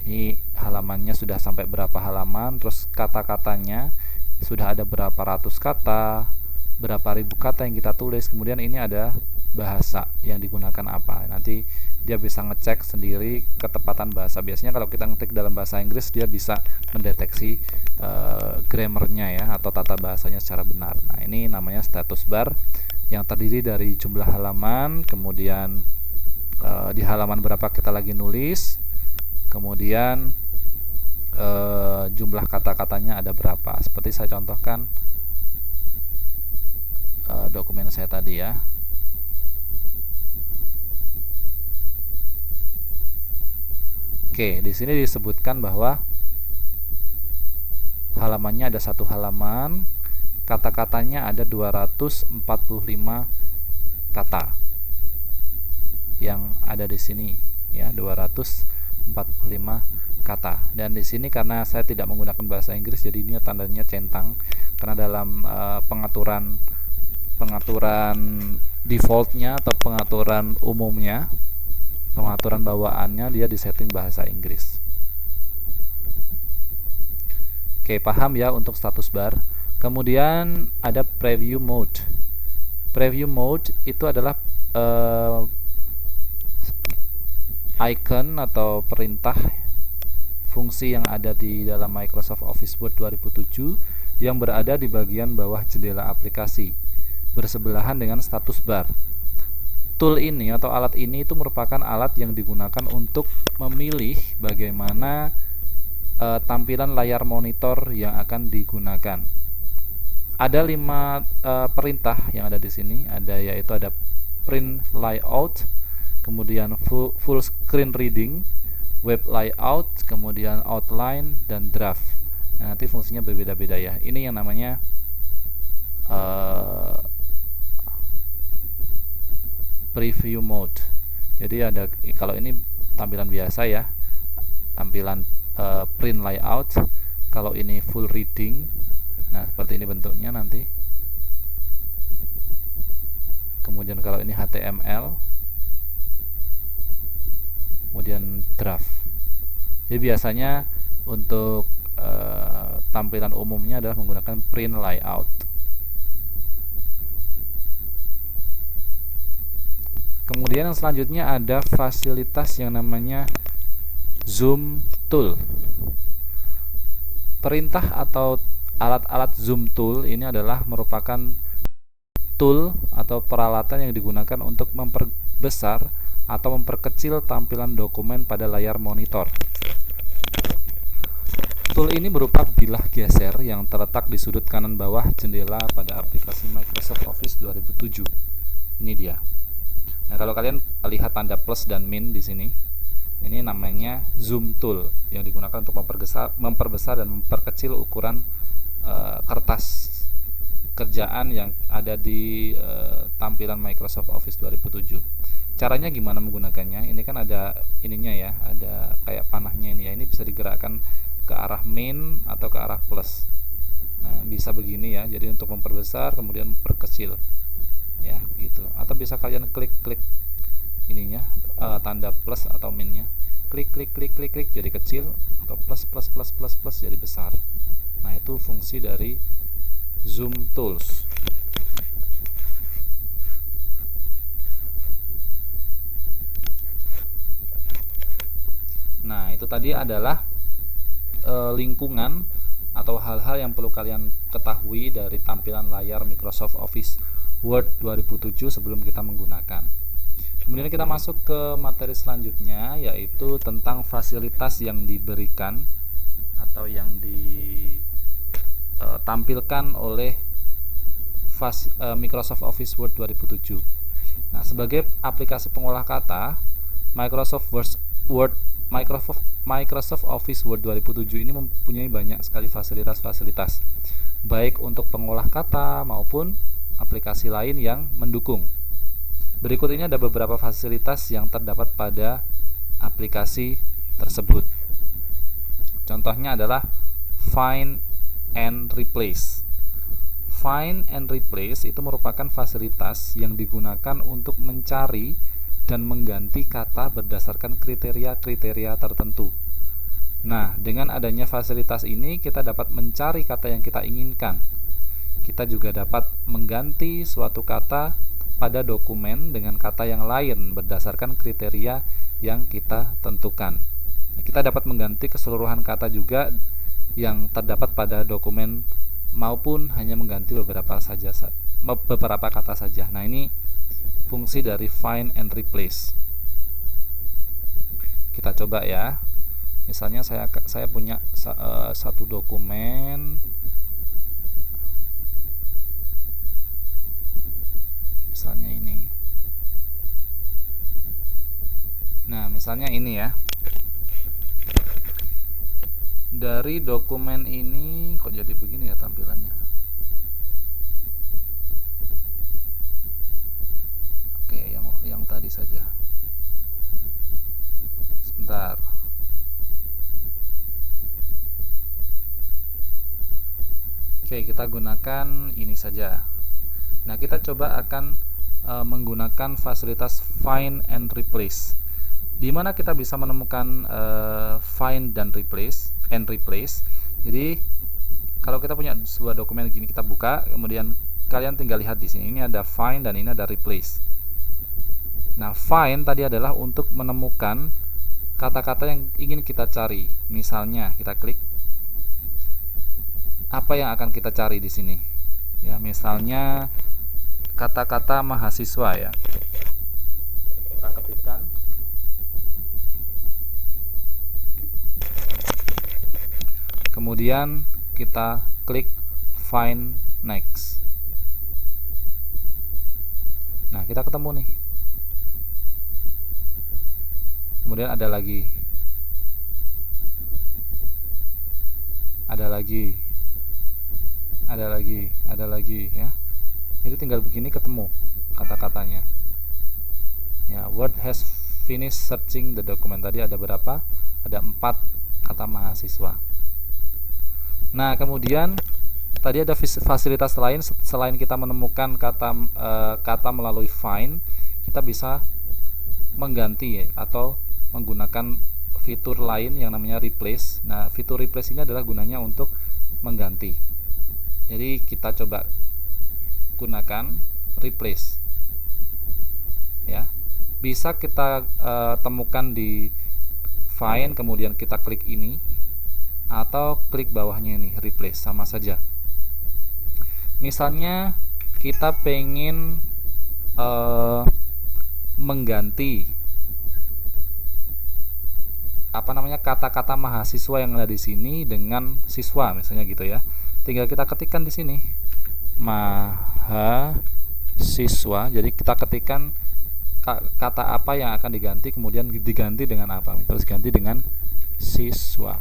ini halamannya sudah sampai berapa halaman, terus kata-katanya sudah ada berapa ratus kata, berapa ribu kata yang kita tulis. Kemudian ini ada bahasa yang digunakan apa. Nanti dia bisa ngecek sendiri ketepatan bahasa. Biasanya kalau kita ngetik dalam bahasa Inggris, dia bisa mendeteksi grammarnya ya, atau tata bahasanya secara benar. Nah, ini namanya status bar yang terdiri dari jumlah halaman, kemudian di halaman berapa kita lagi nulis, kemudian jumlah kata-katanya ada berapa. Seperti saya contohkan dokumen saya tadi ya. Oke, di sini disebutkan bahwa halamannya ada satu halaman, kata-katanya ada 245 kata yang ada di sini ya, 245 kata. Dan di sini karena saya tidak menggunakan bahasa Inggris, jadi ini tandanya centang, karena dalam pengaturan defaultnya atau pengaturan umumnya, pengaturan bawaannya dia disetting bahasa Inggris. Oke, paham ya untuk status bar. Kemudian ada preview mode. Preview mode itu adalah icon atau perintah fungsi yang ada di dalam Microsoft Office Word 2007 yang berada di bagian bawah jendela aplikasi bersebelahan dengan status bar. Tool ini atau alat ini itu merupakan alat yang digunakan untuk memilih bagaimana tampilan layar monitor yang akan digunakan. Ada 5 perintah yang ada di sini. Yaitu ada print layout, kemudian full screen reading, web layout, kemudian outline dan draft. Nah, nanti fungsinya berbeda-beda ya. Ini yang namanya preview mode. Jadi ada, kalau ini tampilan biasa ya, tampilan print layout. Kalau ini full reading, nah seperti ini bentuknya nanti. Kemudian kalau ini HTML, kemudian draft. Jadi biasanya untuk tampilan umumnya adalah menggunakan print layout. Kemudian yang selanjutnya ada fasilitas yang namanya zoom tool. Perintah atau alat-alat zoom tool ini adalah merupakan tool atau peralatan yang digunakan untuk memperbesar atau memperkecil tampilan dokumen pada layar monitor. Tool ini berupa bilah geser yang terletak di sudut kanan bawah jendela pada aplikasi Microsoft Office 2007. Ini dia. Nah, kalau kalian lihat tanda plus dan min di sini, ini namanya zoom tool yang digunakan untuk memperbesar dan memperkecil ukuran kertas kerjaan yang ada di tampilan Microsoft Office 2007. Caranya gimana menggunakannya? Ini kan ada ininya ya, ada kayak panahnya ini ya. Ini bisa digerakkan ke arah min atau ke arah plus. Nah, bisa begini ya. Jadi untuk memperbesar kemudian memperkecil. Ya, gitu. Atau bisa kalian klik-klik ininya, tanda plus atau minnya. Klik jadi kecil, atau plus jadi besar. Nah, itu fungsi dari zoom tools. Nah, itu tadi adalah lingkungan atau hal-hal yang perlu kalian ketahui dari tampilan layar Microsoft Office Word 2007 sebelum kita menggunakan. Kemudian kita masuk ke materi selanjutnya, yaitu tentang fasilitas yang diberikan atau yang ditampilkan oleh Microsoft Office Word 2007. Nah, sebagai aplikasi pengolah kata, Microsoft Office Word 2007 ini mempunyai banyak sekali fasilitas-fasilitas, baik untuk pengolah kata maupun aplikasi lain yang mendukung. Berikut ini ada beberapa fasilitas yang terdapat pada aplikasi tersebut. Contohnya adalah Find and Replace. Find and Replace itu merupakan fasilitas yang digunakan untuk mencari dan mengganti kata berdasarkan kriteria-kriteria tertentu. Nah, dengan adanya fasilitas ini kita dapat mencari kata yang kita inginkan. Kita juga dapat mengganti suatu kata pada dokumen dengan kata yang lain berdasarkan kriteria yang kita tentukan. Nah, kita dapat mengganti keseluruhan kata juga yang terdapat pada dokumen maupun hanya mengganti beberapa kata saja. Nah, ini fungsi dari Find and Replace. Kita coba ya. Misalnya saya punya satu dokumen. Misalnya ini. Nah, misalnya ini ya. Dari dokumen ini kok jadi begini ya tampilannya? Oke, yang tadi saja. Sebentar. Oke, kita gunakan ini saja. Nah, kita coba akan menggunakan fasilitas Find and Replace. Di mana kita bisa menemukan Find dan Replace. Jadi, kalau kita punya sebuah dokumen gini, kita buka, kemudian kalian tinggal lihat di sini. Ini ada Find dan ini ada Replace. Nah, Find tadi adalah untuk menemukan kata-kata yang ingin kita cari. Misalnya, kita klik apa yang akan kita cari di sini. Ya, misalnya kata-kata mahasiswa ya. Kita ketikkan. Kemudian kita klik Find Next. Nah, kita ketemu nih. Kemudian ada lagi ya. Itu tinggal begini ketemu kata-katanya. Ya, Word has finished searching the document. Tadi ada berapa? Ada 4 kata mahasiswa. Nah, kemudian tadi ada fasilitas lain selain kita menemukan kata melalui Find, kita bisa mengganti atau menggunakan fitur lain yang namanya Replace. Nah, fitur Replace ini adalah gunanya untuk mengganti. Jadi kita coba gunakan Replace. Ya, bisa kita temukan di Find, kemudian kita klik ini, atau klik bawahnya ini Replace, sama saja. Misalnya kita pengen mengganti kata-kata mahasiswa yang ada di sini dengan siswa misalnya gitu ya. Tinggal kita ketikkan di sini mahasiswa. Jadi kita ketikkan kata apa yang akan diganti, kemudian diganti dengan apa, terus ganti dengan siswa.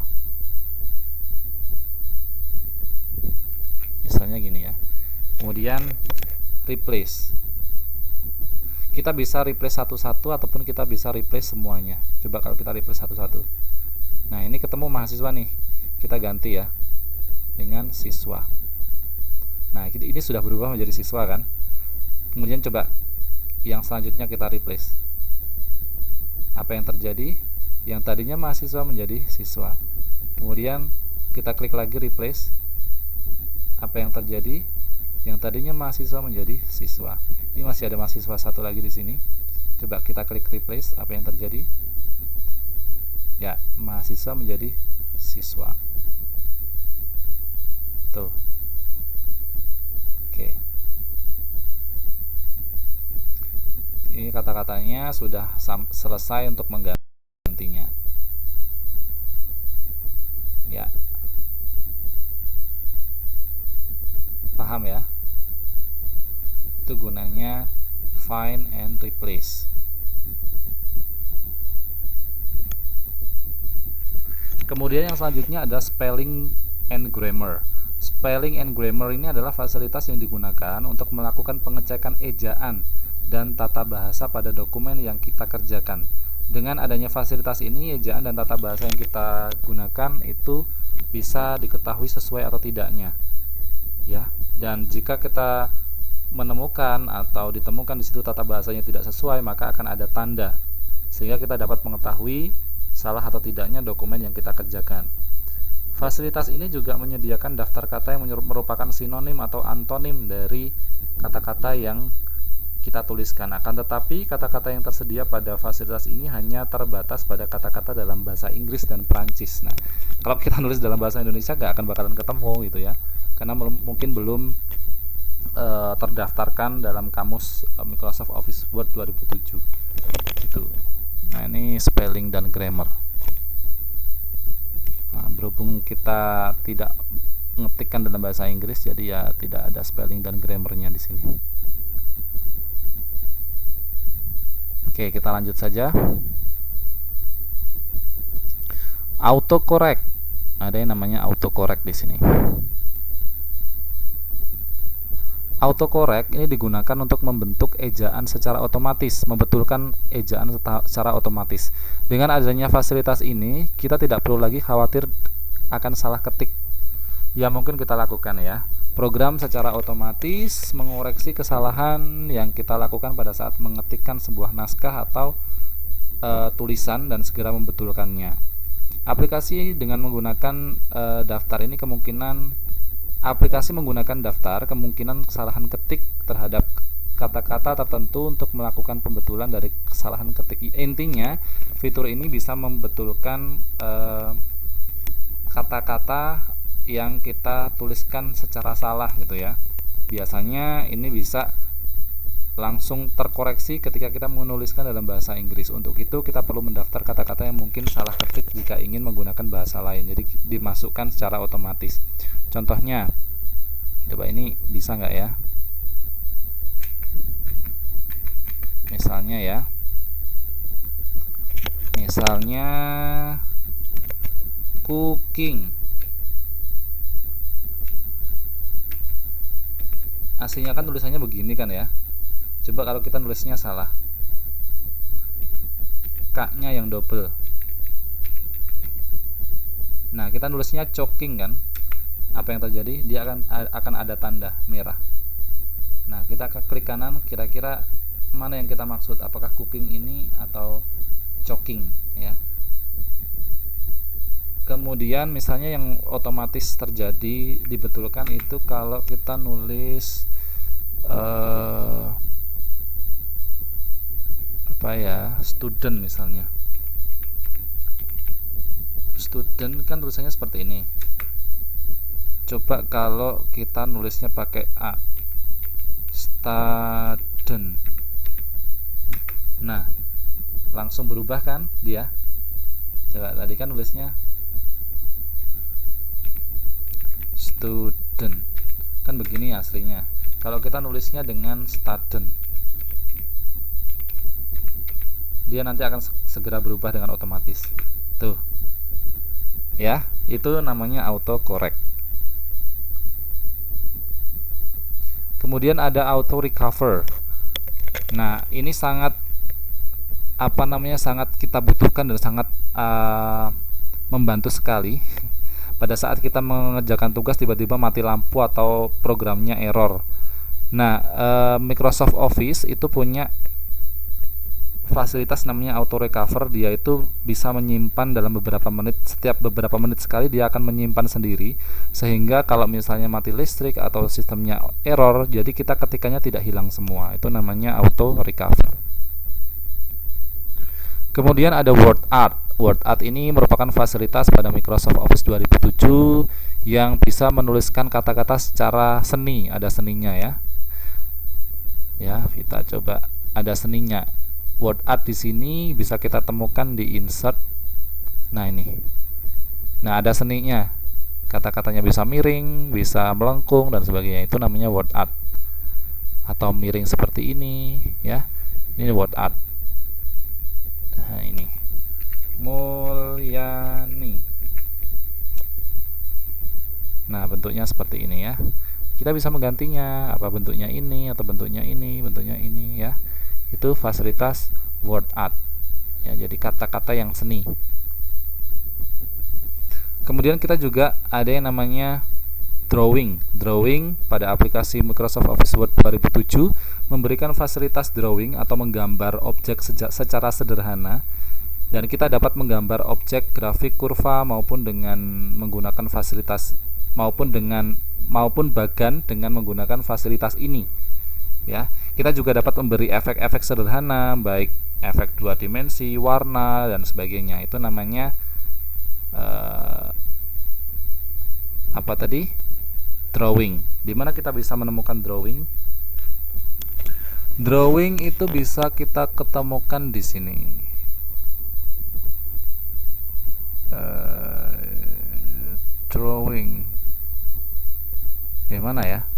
Misalnya gini ya. Kemudian replace. Kita bisa replace satu-satu ataupun kita bisa replace semuanya. Coba kalau kita replace satu-satu. Nah, ini ketemu mahasiswa nih. Kita ganti ya dengan siswa. Nah, ini sudah berubah menjadi siswa kan? Kemudian coba yang selanjutnya kita replace. Apa yang terjadi? Yang tadinya mahasiswa menjadi siswa. Kemudian kita klik lagi replace. Apa yang terjadi? Yang tadinya mahasiswa menjadi siswa. Ini masih ada mahasiswa satu lagi di sini. Coba kita klik replace, apa yang terjadi? Ya, mahasiswa menjadi siswa. Tuh. Oke. Ini kata-katanya sudah selesai untuk menggantinya. Ya. Paham ya? Itu gunanya find and replace. Kemudian yang selanjutnya ada spelling and grammar. Spelling and grammar ini adalah fasilitas yang digunakan untuk melakukan pengecekan ejaan dan tata bahasa pada dokumen yang kita kerjakan. Dengan adanya fasilitas ini, ejaan dan tata bahasa yang kita gunakan itu bisa diketahui sesuai atau tidaknya. Ya, dan jika kita menemukan atau ditemukan di situ tata bahasanya tidak sesuai, maka akan ada tanda sehingga kita dapat mengetahui salah atau tidaknya dokumen yang kita kerjakan. Fasilitas ini juga menyediakan daftar kata yang merupakan sinonim atau antonim dari kata-kata yang kita tuliskan. Akan tetapi kata-kata yang tersedia pada fasilitas ini hanya terbatas pada kata-kata dalam bahasa Inggris dan Prancis. Nah, kalau kita nulis dalam bahasa Indonesia nggak akan bakalan ketemu gitu ya, karena mungkin belum terdaftarkan dalam kamus Microsoft Office Word 2007 gitu. Nah, ini spelling dan grammar. Nah, berhubung kita tidak mengetikkan dalam bahasa Inggris, jadi ya tidak ada spelling dan grammarnya di sini. Oke, kita lanjut saja. Autocorrect. Ada yang namanya autocorrect di sini. Autocorrect ini digunakan untuk membentuk ejaan secara otomatis, membetulkan ejaan secara otomatis. Dengan adanya fasilitas ini, kita tidak perlu lagi khawatir akan salah ketik yang mungkin kita lakukan ya. Program secara otomatis mengoreksi kesalahan yang kita lakukan pada saat mengetikkan sebuah naskah atau tulisan dan segera membetulkannya. Aplikasi dengan menggunakan daftar ini aplikasi menggunakan daftar kemungkinan kesalahan ketik terhadap kata-kata tertentu untuk melakukan pembetulan dari kesalahan ketik. Intinya, fitur ini bisa membetulkan kata-kata yang kita tuliskan secara salah gitu ya. Biasanya ini bisa langsung terkoreksi ketika kita menuliskan dalam bahasa Inggris. Untuk itu kita perlu mendaftar kata-kata yang mungkin salah ketik jika ingin menggunakan bahasa lain. Jadi dimasukkan secara otomatis. Contohnya, coba ini bisa nggak ya? Misalnya cooking. Aslinya kan tulisannya begini kan ya. Coba kalau kita nulisnya salah, K-nya yang double. Nah, kita nulisnya choking kan. Apa yang terjadi? Dia akan ada tanda merah. Nah, kita klik kanan, kira-kira mana yang kita maksud? Apakah cooking ini atau choking ya? Kemudian misalnya yang otomatis terjadi dibetulkan itu kalau kita nulis student misalnya. Student kan tulisannya seperti ini. Coba kalau kita nulisnya pakai A, student. Nah, langsung berubah kan dia. Coba tadi kan nulisnya student, kan begini aslinya. Kalau kita nulisnya dengan student, dia nanti akan segera berubah dengan otomatis. Tuh, ya, itu namanya autocorrect. Kemudian ada auto recover. Nah, ini sangat sangat kita butuhkan dan sangat membantu sekali pada saat kita mengerjakan tugas tiba-tiba mati lampu atau programnya error. Nah, Microsoft Office itu punya fasilitas namanya auto recover. Dia itu bisa menyimpan dalam beberapa menit, setiap beberapa menit sekali dia akan menyimpan sendiri, sehingga kalau misalnya mati listrik atau sistemnya error, jadi kita ketikanya tidak hilang semua. Itu namanya auto recover. Kemudian ada WordArt. WordArt ini merupakan fasilitas pada Microsoft Office 2007 yang bisa menuliskan kata-kata secara seni, ada seninya ya. Ya, kita coba, ada seninya. WordArt di sini bisa kita temukan di insert. Nah, ini. Nah, ada seninya. Kata-katanya bisa miring, bisa melengkung dan sebagainya. Itu namanya WordArt. Atau miring seperti ini, ya. Ini WordArt. Nah, ini. Mulyani. Nah, bentuknya seperti ini ya. Kita bisa menggantinya, apa bentuknya ini atau bentuknya ini ya. Itu fasilitas WordArt ya, jadi kata-kata yang seni. Kemudian kita juga ada yang namanya drawing. Drawing pada aplikasi Microsoft Office Word 2007 memberikan fasilitas drawing atau menggambar objek secara sederhana, dan kita dapat menggambar objek grafik kurva maupun dengan menggunakan fasilitas maupun bagan dengan menggunakan fasilitas ini. Ya, kita juga dapat memberi efek-efek sederhana, baik efek 2 dimensi, warna dan sebagainya. Itu namanya apa tadi? Drawing. Di mana kita bisa menemukan drawing? Drawing itu bisa kita ketemukan di sini. Drawing. Gimana ya?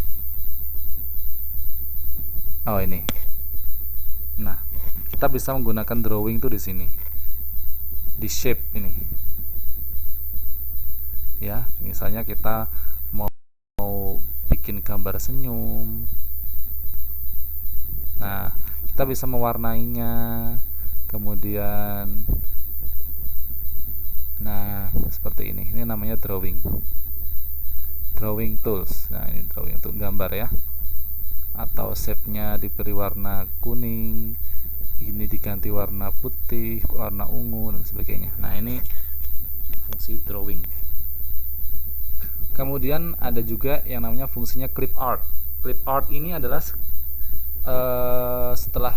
Oh, ini. Nah, kita bisa menggunakan drawing tuh di sini. Di shape ini. Ya, misalnya kita mau bikin gambar senyum. Nah, kita bisa mewarnainya. Kemudian seperti ini. Ini namanya drawing. Drawing tools. Nah, ini drawing untuk gambar ya. Atau shape-nya diberi warna kuning, ini diganti warna putih, warna ungu dan sebagainya. Nah, ini fungsi drawing. Kemudian ada juga yang namanya fungsinya clip art. Clip art ini adalah setelah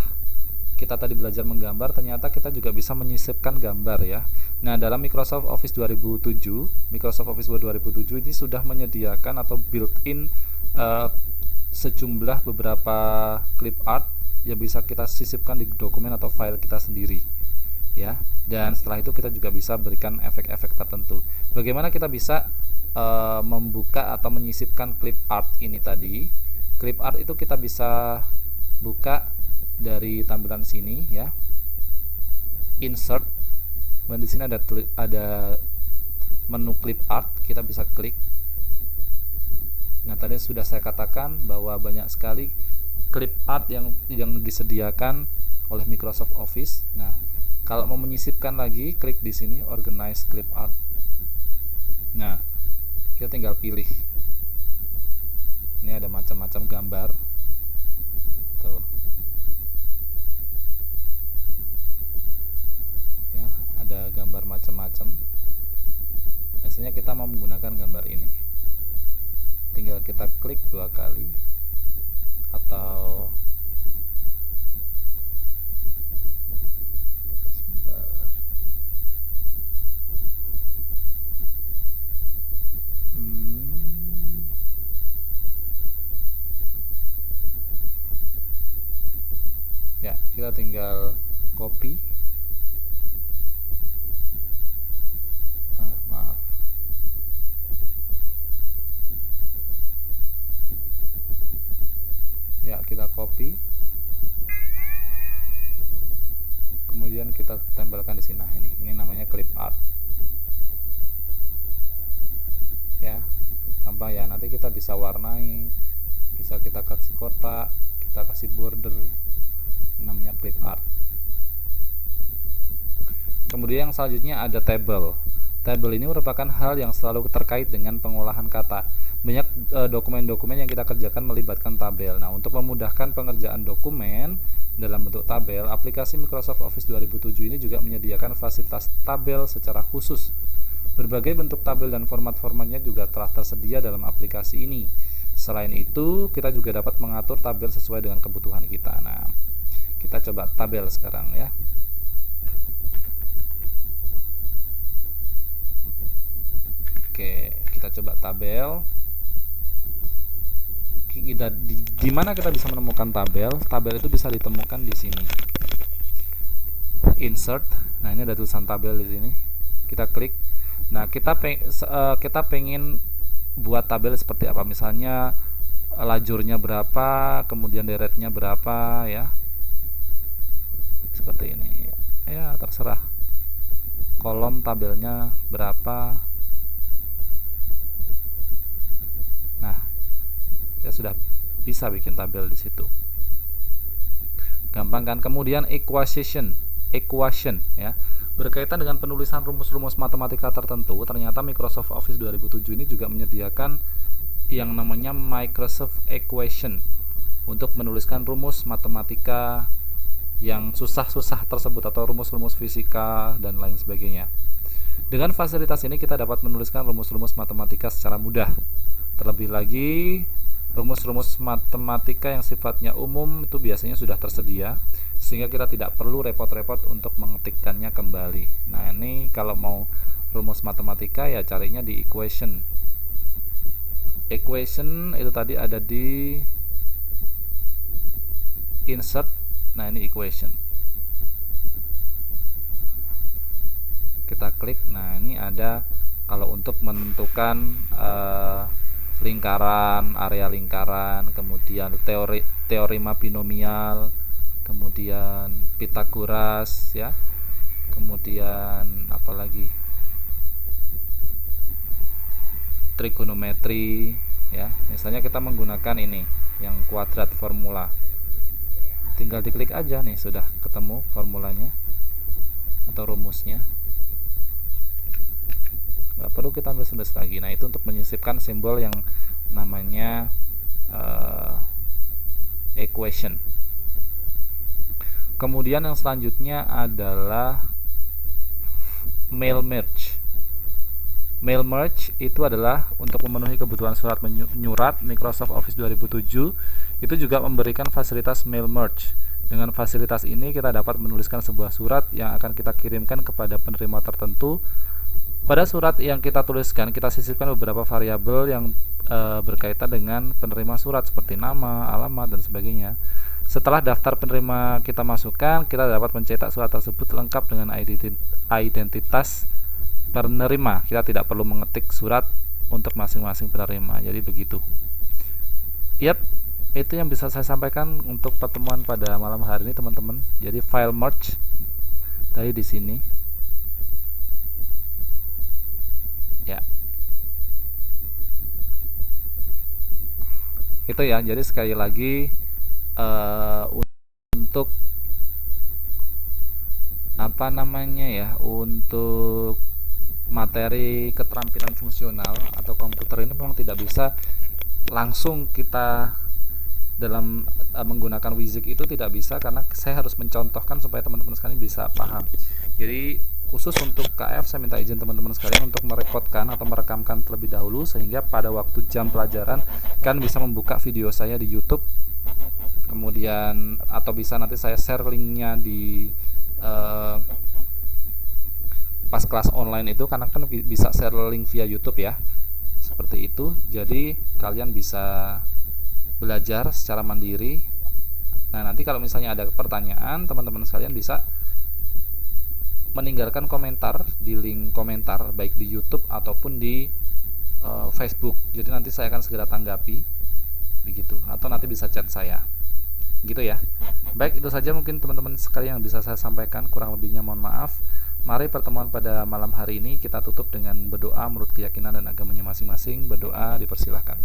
kita tadi belajar menggambar, ternyata kita juga bisa menyisipkan gambar ya. Nah, dalam Microsoft Office 2007, Microsoft Office Word 2007 ini sudah menyediakan atau built-in sejumlah beberapa clip art yang bisa kita sisipkan di dokumen atau file kita sendiri ya. Dan setelah itu kita juga bisa berikan efek-efek tertentu. Bagaimana kita bisa membuka atau menyisipkan clip art ini tadi? Clip art itu kita bisa buka dari tampilan sini ya, insert. Dan di sini ada menu clip art, kita bisa klik. Nah, tadi sudah saya katakan bahwa banyak sekali clip art yang disediakan oleh Microsoft Office. Nah, kalau mau menyisipkan lagi, klik di sini organize clip art. Nah, kita tinggal pilih. Ini ada macam-macam gambar. Tuh. Ya, ada gambar macam-macam. Biasanya kita mau menggunakan gambar ini. Tinggal kita klik 2 kali atau sebentar. Ya, kita tinggal copy. sini. Nah, ini namanya clip art. Ya, gampang ya. Nanti kita bisa warnai, bisa kita kasih kotak, kita kasih border. Namanya clip art. Kemudian yang selanjutnya ada table. Table ini merupakan hal yang selalu terkait dengan pengolahan kata. Banyak dokumen-dokumen yang kita kerjakan melibatkan tabel. Nah, untuk memudahkan pengerjaan dokumen dalam bentuk tabel, aplikasi Microsoft Office 2007 ini juga menyediakan fasilitas tabel secara khusus. Berbagai bentuk tabel dan format-formatnya juga telah tersedia dalam aplikasi ini. Selain itu, kita juga dapat mengatur tabel sesuai dengan kebutuhan kita. Nah, kita coba tabel sekarang ya. Oke, kita coba tabel. Di mana kita bisa menemukan tabel? Tabel itu bisa ditemukan di sini. Insert. Nah, ini ada tulisan tabel di sini. Kita klik. Nah, kita pengen buat tabel seperti apa? Misalnya lajurnya berapa, kemudian deretnya berapa ya. Seperti ini. Ya, terserah. Kolom tabelnya berapa? Nah, kita sudah bisa bikin tabel di situ. Gampang kan? Kemudian equation ya. Berkaitan dengan penulisan rumus-rumus matematika tertentu, ternyata Microsoft Office 2007 ini juga menyediakan yang namanya Microsoft Equation untuk menuliskan rumus matematika yang susah-susah tersebut atau rumus-rumus fisika dan lain sebagainya. Dengan fasilitas ini kita dapat menuliskan rumus-rumus matematika secara mudah. Terlebih lagi, rumus-rumus matematika yang sifatnya umum itu biasanya sudah tersedia, sehingga kita tidak perlu repot-repot untuk mengetikkannya kembali. Nah, ini kalau mau rumus matematika ya carinya di equation. Equation itu tadi ada di insert. Nah, ini equation. Kita klik. Nah, ini ada kalau untuk menentukan lingkaran, area lingkaran, kemudian teorema binomial, kemudian Pythagoras ya, kemudian apalagi trigonometri ya. Misalnya kita menggunakan ini yang kuadrat formula, tinggal diklik aja nih, sudah ketemu formulanya atau rumusnya. Nggak perlu kita nulis-nulis lagi. Nah, itu untuk menyisipkan simbol yang namanya equation. Kemudian yang selanjutnya adalah mail merge. Mail merge itu adalah untuk memenuhi kebutuhan surat menyurat. Microsoft Office 2007 itu juga memberikan fasilitas mail merge. Dengan fasilitas ini kita dapat menuliskan sebuah surat yang akan kita kirimkan kepada penerima tertentu. Pada surat yang kita tuliskan, kita sisipkan beberapa variabel yang berkaitan dengan penerima surat seperti nama, alamat, dan sebagainya. Setelah daftar penerima kita masukkan, kita dapat mencetak surat tersebut lengkap dengan identitas penerima. Kita tidak perlu mengetik surat untuk masing-masing penerima. Jadi begitu. Yap, itu yang bisa saya sampaikan untuk pertemuan pada malam hari ini, teman-teman. Jadi file merge tadi di sini. Ya, itu ya. Jadi sekali lagi untuk apa namanya ya, untuk materi keterampilan fungsional atau komputer ini memang tidak bisa langsung kita dalam menggunakan Wizik itu tidak bisa, karena saya harus mencontohkan supaya teman-teman sekalian bisa paham. Jadi khusus untuk KF saya minta izin teman-teman sekalian untuk merekodkan atau merekamkan terlebih dahulu, sehingga pada waktu jam pelajaran kan bisa membuka video saya di YouTube, kemudian atau bisa nanti saya share linknya di pas kelas online itu, karena kan bisa share link via YouTube ya, seperti itu. Jadi kalian bisa belajar secara mandiri. Nah, nanti kalau misalnya ada pertanyaan, teman-teman sekalian bisa meninggalkan komentar di link komentar baik di YouTube ataupun di Facebook. Jadi nanti saya akan segera tanggapi begitu, atau nanti bisa chat saya gitu ya. Baik, itu saja mungkin teman-teman sekalian yang bisa saya sampaikan, kurang lebihnya mohon maaf. Mari pertemuan pada malam hari ini kita tutup dengan berdoa menurut keyakinan dan agamanya masing-masing. Berdoa dipersilahkan.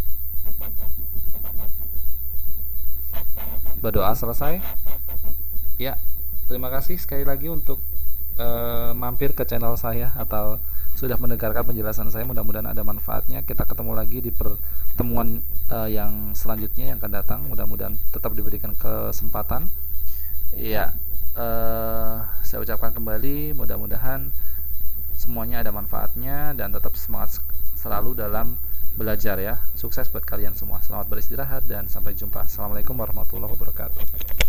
Berdoa selesai. Ya, terima kasih sekali lagi untuk mampir ke channel saya atau sudah mendengarkan penjelasan saya. Mudah-mudahan ada manfaatnya. Kita ketemu lagi di pertemuan yang selanjutnya yang akan datang. Mudah-mudahan tetap diberikan kesempatan. Ya, saya ucapkan kembali mudah-mudahan semuanya ada manfaatnya dan tetap semangat selalu dalam belajar ya. Sukses buat kalian semua. Selamat beristirahat dan sampai jumpa. Assalamualaikum warahmatullahi wabarakatuh.